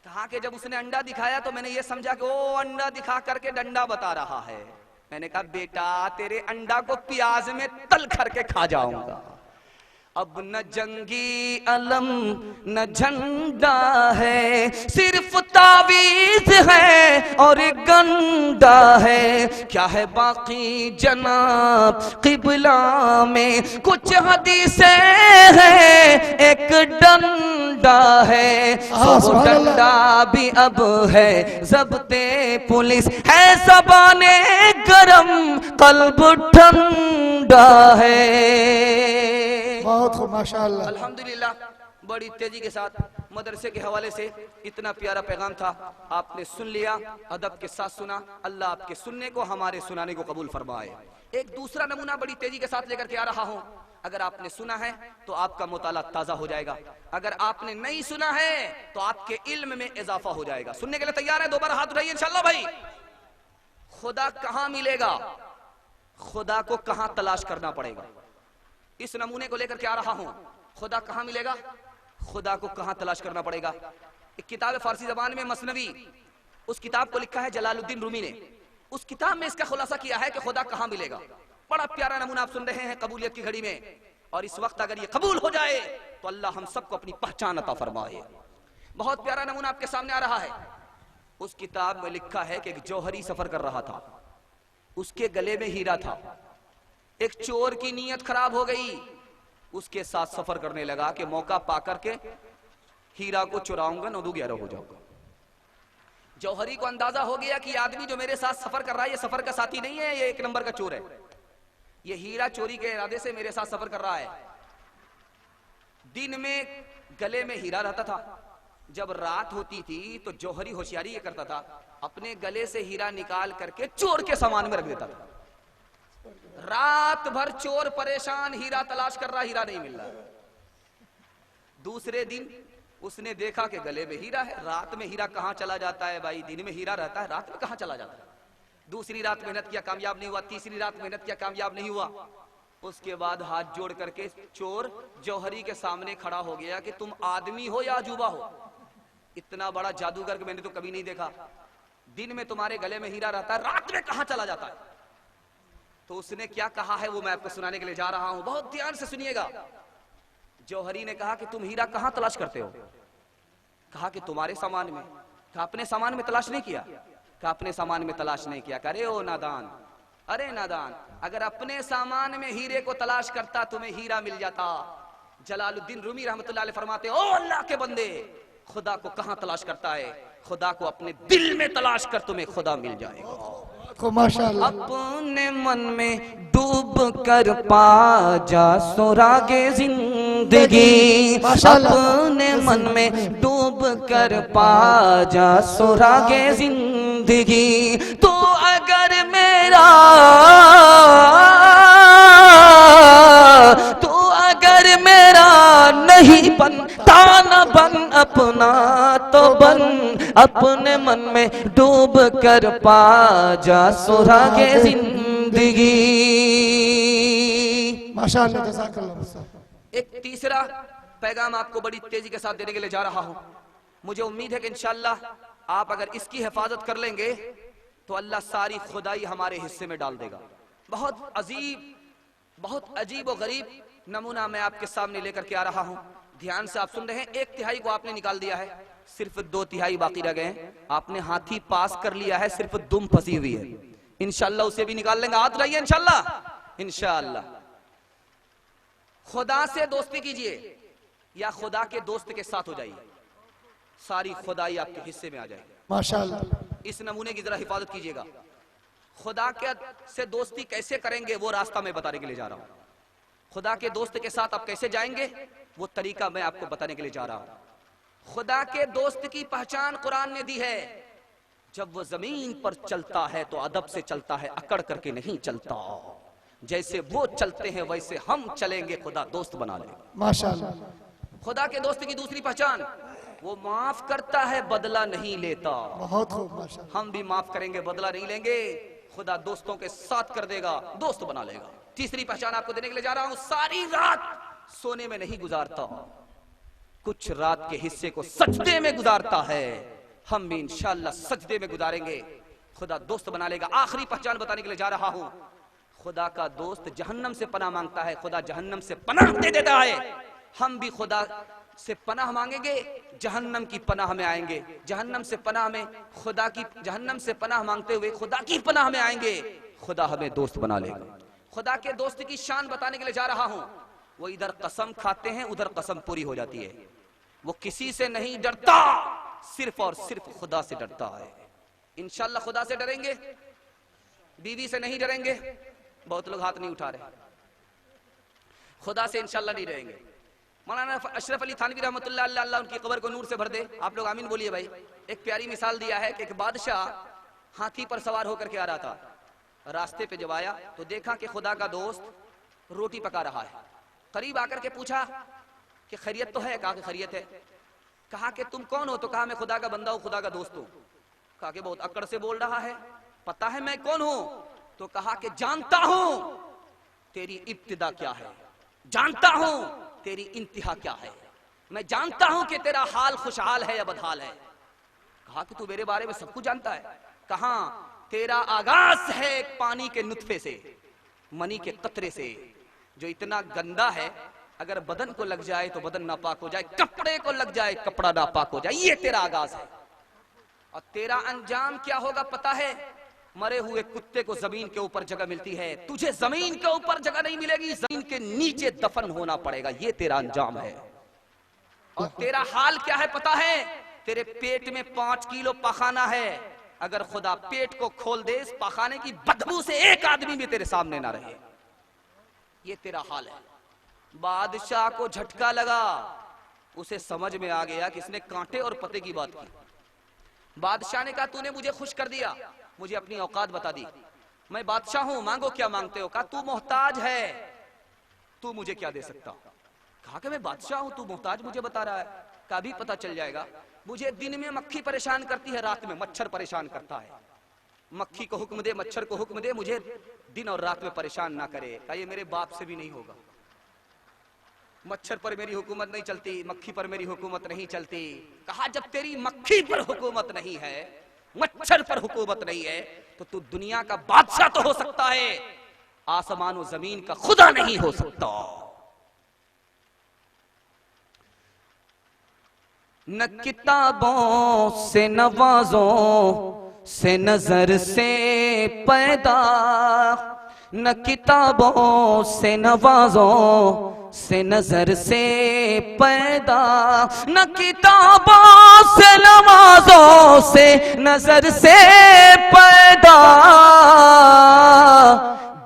कहा कि जब उसने अंडा दिखाया तो मैंने ये समझा कि वो अंडा दिखा करके डंडा बता रहा है। मैंने कहा बेटा तेरे अंडा को प्याज में तल करके खा जाऊंगा। अब न जंगी अलम न झंडा है, सिर्फ तावीज है और गंडा है। क्या है बाकी जनाब किबला में, कुछ हदीसें हैं एक डंडा है। वो डंडा भी अब है ज़ब्ते पुलिस है, ज़बाने गरम कल्ब ठंडा है। बहुत खूब माशाअल्लाह। अल्हम्दुलिल्लाह बड़ी तेजी के साथ मदरसे के हवाले से इतना प्यारा पैगाम था, आपने सुन लिया, अदब के साथ सुना। अल्लाह आपके सुनने को हमारे सुनाने को कबूल फरमाए। एक दूसरा नमूना बड़ी तेजी के साथ लेकर के आ रहा हूं। अगर आपने सुना है तो आपका मुताला ताजा हो जाएगा, अगर आपने नहीं सुना है तो आपके इल्म में इजाफा हो जाएगा। सुनने के लिए तैयार है? दोबारा हाथ उठाइए इंशाअल्लाह भाई। खुदा कहां मिलेगा, खुदा को कहां तलाश करना पड़ेगा, इस नमूने को लेकर के आ रहा हूं। खुदा कहां मिलेगा, खुदा को कहां तलाश करना पड़ेगा। एक किताब है फारसी जबान में मसनवी, उस किताब को लिखा है जलालुद्दीन रूमी ने। उस किताब में इसका खुलासा किया है कि खुदा कहां मिलेगा। बड़ा प्यारा नमूना आप सुन रहे हैं कबूलियत की घड़ी में, और इस वक्त अगर ये कबूल हो जाए तो अल्लाह हम सबको अपनी पहचान अता फरमाए। बहुत प्यारा नमूना आपके सामने आ रहा है। उस किताब में लिखा है कि एक जौहरी सफर कर रहा था, उसके गले में हीरा था। एक चोर की नीयत खराब हो गई, उसके साथ सफर करने लगा कि मौका पाकर के हीरा को चुराऊंगा, 9-11 हो जाऊंगा। जौहरी को अंदाजा हो गया कि आदमी जो मेरे साथ सफर कर रहा है ये सफर का साथी नहीं है, ये 1 नंबर का चोर है। ये हीरा चोरी के इरादे से मेरे साथ सफर कर रहा है। दिन में गले में हीरा रहता था, जब रात होती थी तो जौहरी होशियारी ये करता था, अपने गले से हीरा निकाल करके चोर के सामान में रख देता था। रात भर चोर परेशान, हीरा तलाश कर रहा, हीरा नहीं मिल रहा। दूसरे दिन उसने देखा कि गले में हीरा है। रात में हीरा कहां चला जाता है भाई, दिन में हीरा रहता है, रात में कहां चला जाता है। दूसरी रात मेहनत किया, कामयाब नहीं हुआ। तीसरी रात मेहनत किया, कामयाब नहीं हुआ। उसके बाद हाथ जोड़ करके चोर जौहरी के सामने खड़ा हो गया कि तुम आदमी हो या अजूबा हो, इतना बड़ा जादूगर मैंने तो कभी नहीं देखा। दिन में तुम्हारे गले में हीरा रहता है, रात में कहां चला जाता है। तो उसने क्या कहा है वो मैं आपको सुनाने के लिए जा रहा हूं, बहुत ध्यान से सुनिएगा। जौहरी ने कहा कि तुम हीरा कहां तलाश करते हो? कहा कि तुम्हारे सामान में। कहा अपने सामान में तलाश नहीं किया? कहा अपने सामान में तलाश नहीं किया। अरे ओ नादान, अरे नादान, अगर अपने सामान में हीरे को तलाश करता तुम्हें हीरा मिल जाता। जलालुद्दीन रूमी रहमतुल्लाह अलैह फरमाते, ओ अल्लाह के बंदे, खुदा को कहां तलाश करता है? खुदा को अपने दिल में तलाश कर, तुम्हें खुदा मिल जाएगा। माशाअल्लाह। अपने मन में डूब कर पा जा सुरागे जिंदगी, अपने मन में डूब कर पा जा सुरागे जिंदगी। तो अगर मेरा नहीं बनता न बन अपना तो बन, अपने मन में डूब कर पा जा सुरागे जिंदगी। माशाअल्लाह, जज़ाकल्लाह। एक तीसरा पैगाम आपको बड़ी तेजी के साथ देने के लिए जा रहा हूं। मुझे उम्मीद है कि इंशाअल्लाह आप अगर इसकी हिफाजत कर लेंगे तो अल्लाह सारी खुदाई हमारे हिस्से में डाल देगा। बहुत अजीब और गरीब नमूना मैं आपके सामने लेकर के आ रहा हूं। ध्यान से आप सुन रहे हैं। 1/3 को आपने निकाल दिया है, सिर्फ 2/3 बाकी रह गए हैं। आपने हाथी पास कर लिया है, सिर्फ दुम फंसी हुई है। इंशाअल्लाह उसे भी निकाल लेंगे। हाथ लाइए इंशाअल्लाह। इंशाअल्लाह खुदा से दोस्ती कीजिए या खुदा के दोस्त के साथ हो जाइए, सारी खुदाई आपके हिस्से में आ जाएगी। माशाअल्लाह। इस नमूने की जरा हिफाजत कीजिएगा। खुदा के से दोस्ती कैसे करेंगे वो रास्ता मैं बताने के लिए जा रहा हूं। खुदा के दोस्त के साथ आप कैसे जाएंगे वो तरीका मैं आपको बताने के लिए जा रहा हूं। खुदा के दोस्त की पहचान कुरान ने दी है, जब वो जमीन पर चलता है तो अदब से चलता है, अकड़ करके नहीं चलता। जैसे वो चलते हैं वैसे हम चलेंगे, खुदा दोस्त बना ले। माशाअल्लाह। खुदा के दोस्त की दूसरी पहचान, वो माफ करता है, बदला नहीं लेता। बहुत खूब माशाअल्लाह। हम भी माफ करेंगे, बदला नहीं लेंगे, खुदा दोस्तों के साथ कर देगा, दोस्त बना लेगा। तीसरी पहचान आपको देने के लिए जा रहा हूं, सारी रात सोने में नहीं गुजारता, कुछ रात के हिस्से को सजदे में गुजारता है। हम भी इंशाअल्लाह सजदे में गुजारेंगे, खुदा दोस्त बना लेगा। आखिरी पहचान बताने के लिए जा रहा हूं, खुदा का दोस्त जहन्नम से पनाह मांगता है, खुदा जहन्नम से पनाह दे देता है। हम भी खुदा से पनाह मांगेंगे, जहन्नम की पनाह में आएंगे। जहन्नम से पनाह में खुदा की, जहन्नम से पनाह मांगते हुए खुदा की पनाह में आएंगे, खुदा हमें दोस्त बना लेगा। खुदा के दोस्त की शान बताने के लिए जा रहा हूं, वो इधर कसम खाते हैं, उधर कसम पूरी हो जाती है। वो किसी से नहीं डरता, सिर्फ और सिर्फ खुदा से डरता है। इंशाअल्लाह खुदा से डरेंगे, बीवी से नहीं डरेंगे। बहुत लोग हाथ नहीं उठा रहे। खुदा से इंशाअल्लाह नहीं डरेंगे। मौलाना अशरफ अली थानवी रहमतुल्लाह अलैह, अल्लाह उनकी कब्र को नूर से भर दे। आप लोग आमीन बोलिए भाई। एक प्यारी मिसाल दिया है कि एक बादशाह हाथी पर सवार होकर के आ रहा था। रास्ते पे जब आया तो देखा कि खुदा का दोस्त रोटी पका रहा है। करीब आकर के पूछा कि खैरियत तो है? कहा कि खैरियत है। कहा कि तुम कौन हो? तो कहा मैं खुदा का बंदा हूं, खुदा का दोस्त हूं। कहा कि बहुत अकड़ से बोल रहा है, पता है मैं कौन हूं? तो कहा कि जानता हूं तेरी इब्तिदा क्या है, जानता हूं तेरी इंतहा क्या है, मैं जानता हूं कि तेरा हाल खुशहाल है या बदहाल है। कहा कि तू मेरे बारे में सब कुछ जानता है। कहा तेरा आगाज है एक पानी के नुतफे से, मनी के कतरे से, जो इतना गंदा है अगर बदन को लग जाए तो बदन नापाक हो जाए, कपड़े को लग जाए कपड़ा नापाक हो जाए। ये तेरा आगाज है। और तेरा अंजाम क्या होगा पता है? मरे हुए कुत्ते को जमीन के ऊपर जगह मिलती है, तुझे जमीन के ऊपर जगह नहीं मिलेगी, जमीन के नीचे दफन होना पड़ेगा। ये तेरा अंजाम है। और तेरा हाल क्या है पता है? तेरे पेट में 5 किलो पखाना है। अगर खुदा पेट को खोल दे, इस पखाने की बदबू से एक आदमी भी तेरे सामने ना रहे। ये तेरा हाल है। बादशाह को झटका लगा, उसे समझ में आ गया कि इसने कांटे और पते की बात की। बादशाह ने कहा तूने मुझे खुश कर दिया, मुझे अपनी औकात बता दी। मैं बादशाह हूं, मांगो क्या मांगते हो। कहा तू मोहताज है, तू मुझे क्या दे सकता? कहा कि मैं बादशाह हूं, तू मोहताज मुझे बता रहा है। कहा भी पता चल जाएगा। मुझे दिन में मक्खी परेशान करती है, रात में मच्छर परेशान करता है। मक्खी को हुक्म दे, मच्छर को हुक्म दे, मुझे दिन और रात में परेशान ना करे। कहा ये मेरे बाप से भी नहीं होगा। मच्छर पर मेरी हुकूमत नहीं चलती, मक्खी पर मेरी हुकूमत नहीं चलती। कहा जब तेरी मक्खी पर हुकूमत नहीं है, मच्छर पर हुकूमत नहीं है, तो तू दुनिया का बादशाह तो हो सकता है, आसमान और जमीन का खुदा नहीं हो सकता। न किताबों से नवाजों से नजर से पैदा, न किताबों से नवाजों से नजर से पैदा, न किताबों से नवाजों से नजर से पैदा,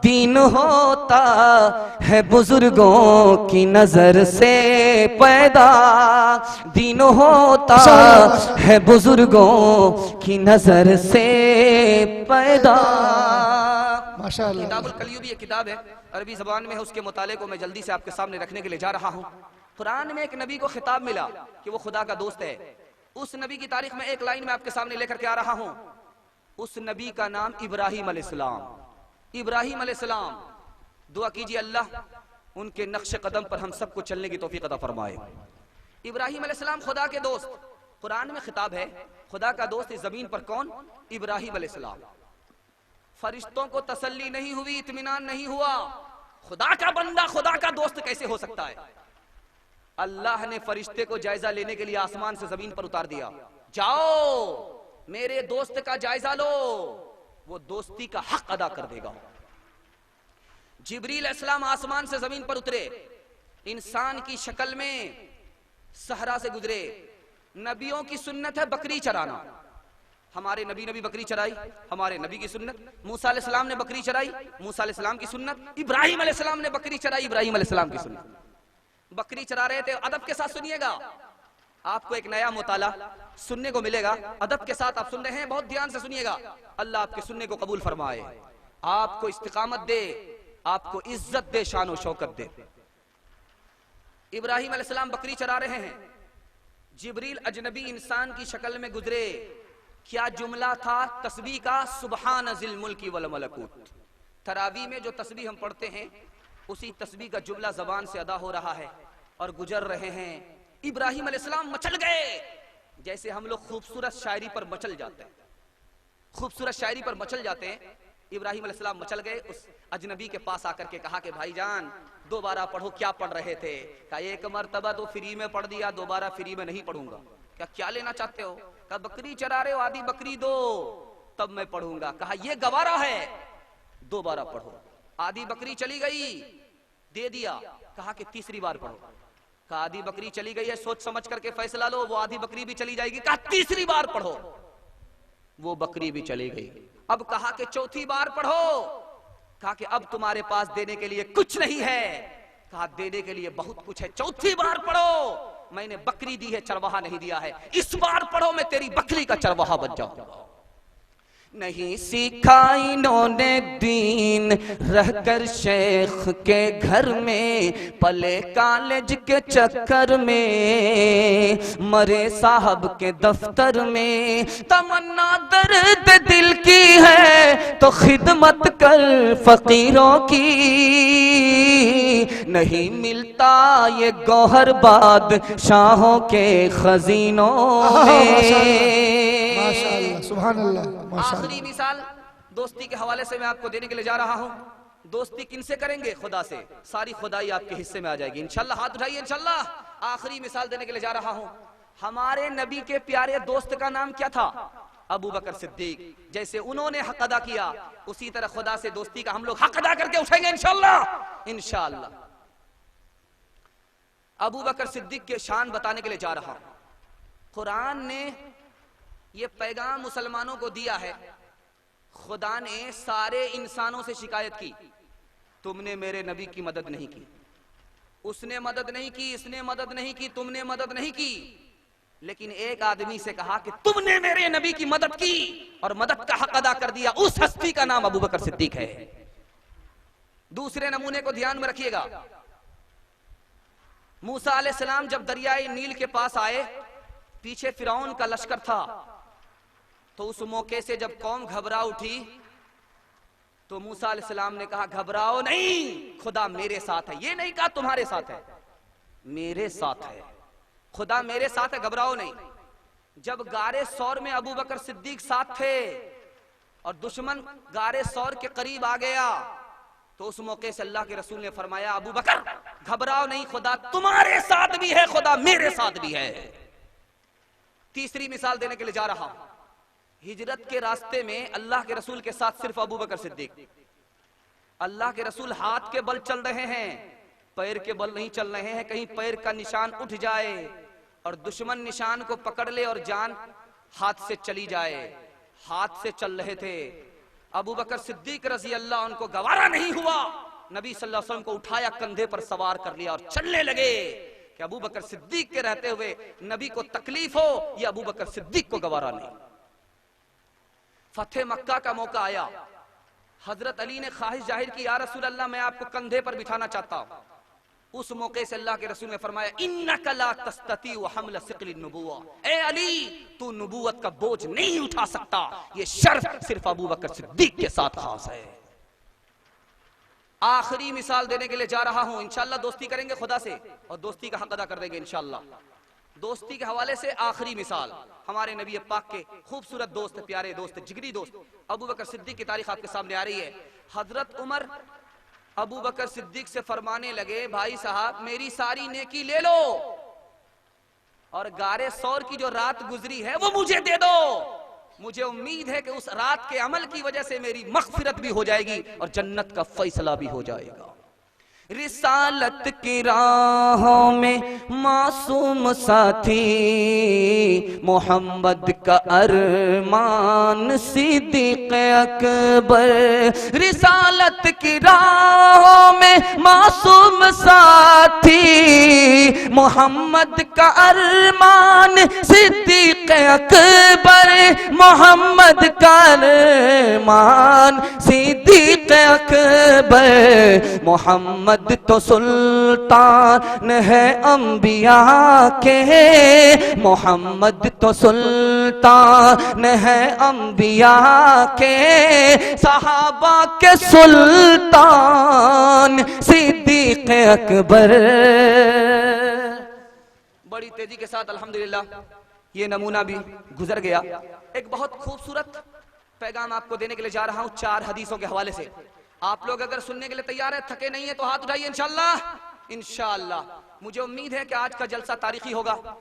दीन होता है बुजुर्गों की नजर से पैदा, दीन होता है बुजुर्गों की नजर से पैदा। माशाअल्लाह। किताबुल कलयूबी ये किताब है, अरबी जबान में है, उसके मुताले को मैं जल्दी से आपके सामने रखने के लिए जा रहा हूँ। कुरान में एक नबी को खिताब मिला कि वो खुदा का दोस्त है। उस नबी की तारीख में एक लाइन में आपके सामने लेकर के आ रहा हूँ। उस नबी का नाम इब्राहिम अलैहिस्सलाम। इब्राहिम अलैहिस्सलाम, दुआ कीजिए अल्लाह उनके नक्शे कदम पर हम सबको चलने की तौफीक अता फरमाए। इब्राहिम अलैहिस्सलाम खुदा के दोस्त, कुरान में खिताब है खुदा का दोस्त इस जमीन पर कौन? इब्राहिम अलैहिस्सलाम। फरिश्तों को तसल्ली नहीं हुई, इत्मीनान नहीं हुआ, खुदा का बंदा खुदा का दोस्त कैसे हो सकता है? अल्लाह ने फरिश्ते को जायजा लेने के लिए आसमान से जमीन पर उतार दिया, जाओ मेरे दोस्त का जायजा लो, वो दोस्ती का हक अदा कर देगा। जिब्रील अलैहिस्सलाम आसमान से जमीन पर उतरे, इंसान की शक्ल में सहरा से गुजरे। नबियों की सुन्नत है बकरी चराना, हमारे नबी ने भी बकरी चराई, हमारे नबी की सुन्नत। मूसा अलैहिस्सलाम ने बकरी चराई, मूसा अलैहिस्सलाम की सुन्नत। इब्राहिम अलैहिस्सलाम ने बकरी चराई, इब्राहिम अलैहिस्सलाम की सुन्नत। बकरी चरा रहे थे, अदब के साथ सुनिएगा। आपको एक नया मुताला सुनने को मिलेगा। अदब के साथ आप सुन रहे हैं, बहुत ध्यान से सुनिएगा। अल्लाह आपके सुनने को कबूल फरमाए, आपको इस्तिकामत दे, आपको इज्जत दे, शान व शौकत दे। इब्राहिम अलैहिस्सलाम बकरी चरा रहे हैं, जिब्रील अजनबी इंसान की शक्ल में गुजरे। क्या जुमला था तस्बीह का? सुबहान जिल मुल्की वल मलकूत। तरावी में जो तस्बीह हम पढ़ते हैं उसी तस्बीह का जुमला जबान से अदा हो रहा है और गुजर रहे हैं। इब्राहिम अलैहिस्सलाम मचल गए, जैसे हम लोग खूबसूरत शायरी पर मचल जाते हैं, खूबसूरत शायरी पर मचल जाते हैं। इब्राहिम अलैहिस्सलाम मचल गए, उस अजनबी के पास आकर के कहा कि भाईजान दोबारा पढ़ो। क्या पढ़ रहे थे? कहा एक मर्तबा तो फ्री में पढ़ दिया, दोबारा फ्री में नहीं पढ़ूंगा। क्या लेना चाहते हो? कहा बकरी चरा रहे हो, आधी बकरी दो तब मैं पढ़ूंगा। कहा यह गवारा है, दोबारा पढ़ो। आधी बकरी चली गई, दे दिया। कहा कि तीसरी बार पढ़ो। कहा आधी बकरी चली गई है, सोच समझ करके फैसला लो, वो आधी बकरी भी चली जाएगी। कहा तीसरी बार पढ़ो, वो बकरी भी चली गई। अब कहा कि चौथी बार पढ़ो। कहा कि अब तुम्हारे पास देने के लिए कुछ नहीं है। कहा देने के लिए बहुत कुछ है, चौथी बार पढ़ो। मैंने बकरी दी है, चरवाहा नहीं दिया है, इस बार पढ़ो, मैं तेरी बकरी का चरवाहा बन जाऊंगा। नहीं सीखा इन्होंने दीन, रहकर शेख के घर में, पले कॉलेज के चक्कर में, मरे साहब के दफ्तर में। तमन्ना दर्द दिल की है तो खिदमत कर फकीरों की, नहीं मिलता ये गौहर बादशाहों के खजीनों में। माशाअल्लाह, सुभान अल्लाह। आखिरी मिसाल दोस्ती के हवाले से मैं आपको देने के लिए जा रहा हूं। दोस्ती किनसे करेंगे? खुदा से। सारी खुदाई आपके हिस्से में आ जाएगी इंशाल्लाह। हाथ उठाइए इंशाल्लाह। आखिरी मिसाल देने के लिए जा रहा हूं। हमारे नबी के प्यारे दोस्त का नाम क्या था? अबू बकर सिद्दीक। जैसे उन्होंने हक अदा किया, उसी तरह खुदा से दोस्ती का हम लोग हक अदा करके उठेंगे इंशाल्लाह। इंशाल्लाह अबू बकर सिद्दीक के शान बताने के लिए जा रहा हूं। कुरान ने ये पैगाम मुसलमानों को दिया है। खुदा ने सारे इंसानों से शिकायत की, तुमने मेरे नबी की मदद नहीं की, उसने मदद नहीं की, इसने मदद नहीं की, तुमने मदद नहीं की। लेकिन एक आदमी से कहा कि तुमने मेरे नबी की मदद की और मदद का हक अदा कर दिया। उस हस्ती का नाम अबू बकर सिद्दीक है। दूसरे नमूने को ध्यान में रखिएगा। मूसा अलैहिस्सलाम जब दरियाए नील के पास आए, पीछे फिरौन का लश्कर था, तो उस मौके से जब कौम घबरा उठी तो मूसा अलैहिस्सलाम ने कहा घबराओ नहीं, खुदा मेरे साथ है। ये नहीं कहा तुम्हारे साथ है, मेरे साथ है, खुदा मेरे साथ है, घबराओ नहीं। जब गारे सौर में अबू बकर सिद्दीक साथ थे और दुश्मन गारे सौर के करीब आ गया, तो उस मौके से अल्लाह के रसूल ने फरमाया अबू बकर घबराओ नहीं, खुदा तुम्हारे साथ भी है, खुदा मेरे साथ भी है। तीसरी मिसाल देने के लिए जा रहा हूं। हिजरत के रास्ते में अल्लाह के रसूल के साथ सिर्फ अबू बकर सिद्दीक। अल्लाह के रसूल हाथ के बल चल रहे हैं, पैर के बल नहीं चल रहे हैं। कहीं पैर का निशान उठ जाए और दुश्मन निशान को पकड़ ले और जान हाथ से चली जाए। हाथ से चल रहे थे। अबू बकर सिद्दीक रजी अल्लाह, उनको गवारा नहीं हुआ, नबी सल्लल्लाहु अलैहि वसल्लम को उठाया, कंधे पर सवार कर लिया और चलने लगे कि अबू बकर सिद्दीक के रहते हुए नबी को तकलीफ हो, यह अबू बकर सिद्दीक को गवारा नहीं। फतेह मक्का का मौका आया, हजरत अली ने ख्वाहिश जाहिर की, या रसूल अल्लाह मैं आपको कंधे पर बिठाना चाहता हूं। उस मौके से अल्लाह के रसूल ने फरमाया इन्नका ला तस्तती व हमल सिक़्ल नुबुव्वा, ए अली तू नबूवत का बोझ नहीं उठा सकता, ये शर्फ सिर्फ अबू बकर सिद्दीक के साथ खास है। आखिरी मिसाल देने के लिए जा रहा हूं। इंशाल्लाह दोस्ती करेंगे खुदा से और दोस्ती का हक अदा कर देंगे इंशाल्लाह। दोस्ती के हवाले से आखिरी मिसाल हमारे नबी पाक के खूबसूरत दोस्त, प्यारे दोस्त, जिगरी दोस्त अबू बकर सिद्दीक की तारीख आपके सामने आ रही है। हजरत उमर अबू बकर सिद्दीक से फरमाने लगे, भाई साहब मेरी सारी नेकी ले लो और गारे सौर की जो रात गुजरी है वो मुझे दे दो। मुझे उम्मीद है कि उस रात के अमल की वजह से मेरी मग़फ़िरत भी हो जाएगी और जन्नत का फैसला भी हो जाएगा। रिसालत की राहों में मासूम साथी, मोहम्मद का अरमान सिद्दीक़ अकबर। रिसालत की राहों में मासूम साथी, मोहम्मद का अरमान सिद्दीक अकबर, मोहम्मद का अरमान सिद्दीक अकबर, मोहम्मद तो सुल्तान है अंबिया के, मोहम्मद तो सुल्तान है अंबिया के, सहाबा के सुल्तान सिद्दीक अकबर। बड़ी तेजी के साथ अल्हम्दुलिल्लाह ये नमूना भी गुजर गया। एक बहुत खूबसूरत पैगाम आपको देने के लिए जा रहा हूं 4 हदीसों के हवाले से। आप लोग अगर सुनने के लिए तैयार है, थके नहीं है तो हाथ उठाइए इंशाअल्लाह। इंशाअल्लाह मुझे उम्मीद है कि आज का जलसा तारीखी होगा।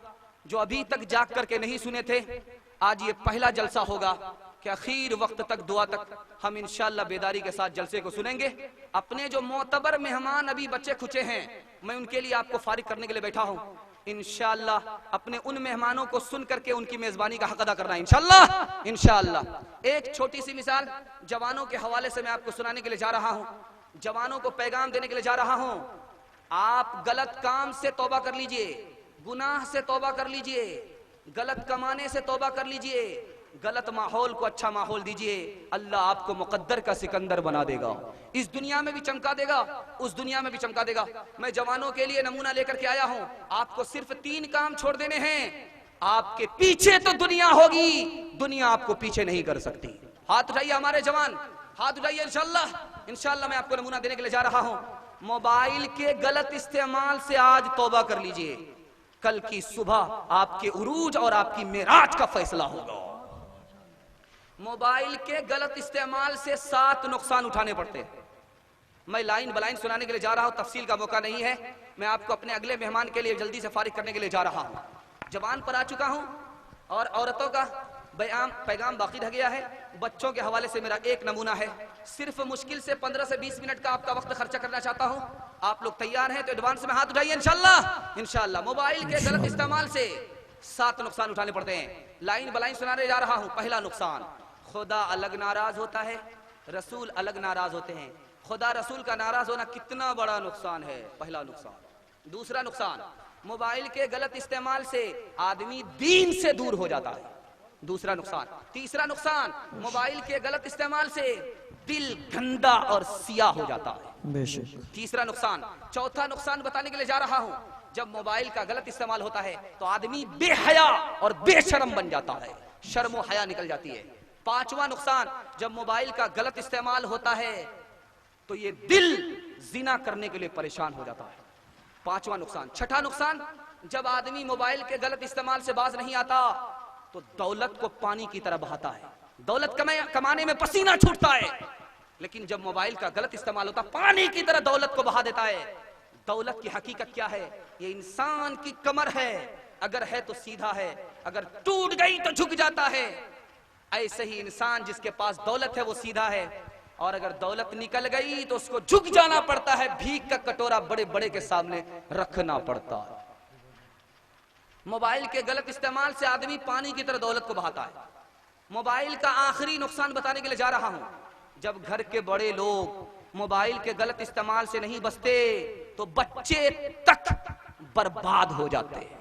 जो अभी तक जाग करके नहीं सुने थे, आज ये पहला जलसा होगा कि आखिर वक्त तक, दुआ तक हम इंशाअल्लाह बेदारी के साथ जलसे को सुनेंगे। अपने जो मोतबर मेहमान अभी बच्चे खुचे हैं, मैं उनके लिए आपको फारिग करने के लिए बैठा हूं। इंशाअल्लाह अपने उन मेहमानों को सुन करके उनकी मेजबानी का हक अदा करना है इंशाअल्लाह। इंशाअल्लाह एक छोटी सी मिसाल जवानों के हवाले से मैं आपको सुनाने के लिए जा रहा हूं। जवानों को पैगाम देने के लिए जा रहा हूं। आप गलत काम से तौबा कर लीजिए, गुनाह से तौबा कर लीजिए, गलत कमाने से तौबा कर लीजिए, गलत माहौल को अच्छा माहौल दीजिए। अल्लाह आपको मुकद्दर का सिकंदर बना देगा, इस दुनिया में भी चमका देगा, उस दुनिया में भी चमका देगा। मैं जवानों के लिए नमूना लेकर के आया हूं। आपको सिर्फ 3 काम छोड़ देने हैं। आपके पीछे तो दुनिया होगी, दुनिया आपको पीछे नहीं कर सकती। हाथ उठाइए हमारे जवान, हाथ उठाइए इंशाअल्लाह। इंशाअल्लाह मैं आपको नमूना देने के लिए जा रहा हूं। मोबाइल के गलत इस्तेमाल से आज तौबा कर लीजिए, कल की सुबह आपके उरूज और आपकी मेराज का फैसला होगा। मोबाइल के गलत इस्तेमाल से 7 नुकसान उठाने पड़ते हैं। मैं लाइन बलाइन सुनाने के लिए जा रहा हूं, तफसील का मौका नहीं है। मैं आपको अपने अगले मेहमान के लिए जल्दी से फारिग करने के लिए जा रहा हूं। जवान पर आ चुका हूं और औरतों का पैगाम बाकी रह गया है। बच्चों के हवाले से मेरा एक नमूना है। सिर्फ मुश्किल से 15 से 20 मिनट का आपका वक्त खर्चा करना चाहता हूं। आप लोग तैयार हैं तो एडवांस में हाथ उठाइए इंशाअल्लाह। इंशाअल्लाह मोबाइल के गलत इस्तेमाल से 7 नुकसान उठाने पड़ते हैं। लाइन बलाइन सुनाने जा रहा हूं। पहला नुकसान, खुदा अलग नाराज होता है, रसूल अलग नाराज होते हैं। खुदा रसूल का नाराज होना कितना बड़ा नुकसान है, पहला नुकसान। दूसरा नुकसान, मोबाइल के गलत इस्तेमाल से आदमी दीन से दूर हो जाता है, दूसरा नुकसान। तीसरा नुकसान, मोबाइल के गलत इस्तेमाल से दिल गंदा और सियाह हो जाता है, तीसरा नुकसान। चौथा नुकसान बताने के लिए जा रहा हूं, जब मोबाइल का गलत इस्तेमाल होता है तो आदमी बेहया और बेशरम बन जाता है, शर्म और हया निकल जाती है। पांचवा नुकसान, जब मोबाइल का गलत इस्तेमाल होता है तो ये दिल जिना करने के लिए परेशान हो जाता है, पांचवा नुकसान। छठा नुकसान, जब आदमी मोबाइल के गलत इस्तेमाल से बाज नहीं आता तो दौलत को पानी की तरह बहाता है, दौलत कमाने में पसीना छूटता है, लेकिन जब मोबाइल का गलत इस्तेमाल होता पानी की तरह दौलत को बहा देता है। दौलत की हकीकत क्या है? ये इंसान की कमर है, अगर है तो सीधा है, अगर टूट गई तो झुक जाता है। ऐसे ही इंसान जिसके पास दौलत है वो सीधा है, और अगर दौलत निकल गई तो उसको झुक जाना पड़ता है, भीख का कटोरा बड़े बड़े के सामने रखना पड़ता है। मोबाइल के गलत इस्तेमाल से आदमी पानी की तरह दौलत को बहाता है। मोबाइल का आखिरी नुकसान बताने के लिए जा रहा हूं, जब घर के बड़े लोग मोबाइल के गलत इस्तेमाल से नहीं बचते तो बच्चे तक बर्बाद हो जाते हैं।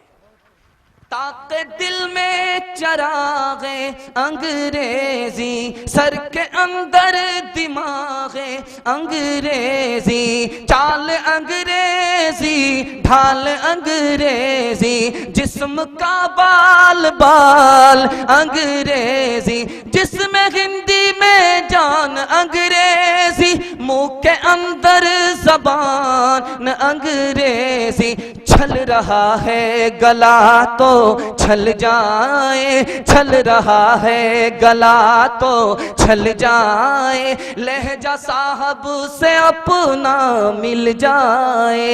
ताके दिल में चरागे अंग्रेजी, सर के अंदर दिमागे अंग्रेजी, चाल अंग्रेजी ढाल अंग्रेजी, जिस्म का बाल बाल अंग्रेजी, जिसमें हिंदी में जान अंग्रेजी, मुंह के अंदर जबान अंग्रेजी। छल रहा है गला तो छल जाए, छल रहा है गला तो छल जाए, लहजा साहब से अपना मिल जाए।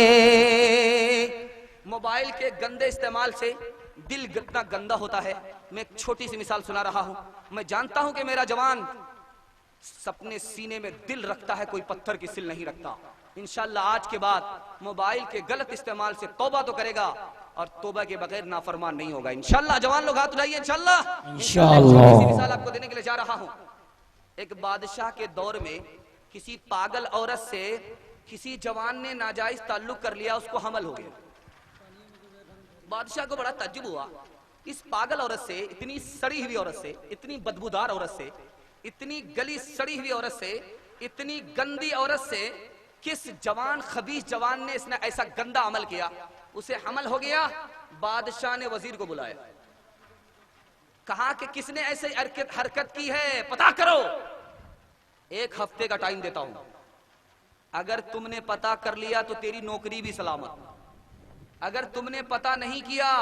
मोबाइल के गंदे इस्तेमाल से दिल कितना गंदा होता है। मैं एक छोटी सी मिसाल सुना रहा हूं। मैं जानता हूं कि मेरा जवान सपने सीने में दिल रखता है, कोई पत्थर की सिल नहीं रखता। इंशाअल्लाह आज के बाद मोबाइल के गलत इस्तेमाल से तौबा तो करेगा और तौबा के बगैर नाफरमान नहीं होगा इंशाअल्लाह। जवान लोग हाथ उठाइए इंशाअल्लाह। इंशाअल्लाह मिसाल आपको देने के लिए जा रहा हूं। एक बादशाह के दौर में किसी पागल औरत से किसी जवान ने नाजायज ताल्लुक कर लिया, उसको हमल हो गया। बादशाह को बड़ा ताज्जुब हुआ, इस पागल औरत से, इतनी सड़ी हुई औरत से, इतनी बदबूदार औरत से, इतनी गली सड़ी हुई औरत से, इतनी गंदी औरत से किस जवान खबीस जवान ने इसने ऐसा गंदा अमल किया। उसे हमल हो गया। बादशाह ने वजीर को बुलाया, कहा कि किसने ऐसे हरकत की है, पता करो। 1 हफ्ते का टाइम देता हूं, अगर तुमने पता कर लिया तो तेरी नौकरी भी सलामत, अगर तुमने पता नहीं किया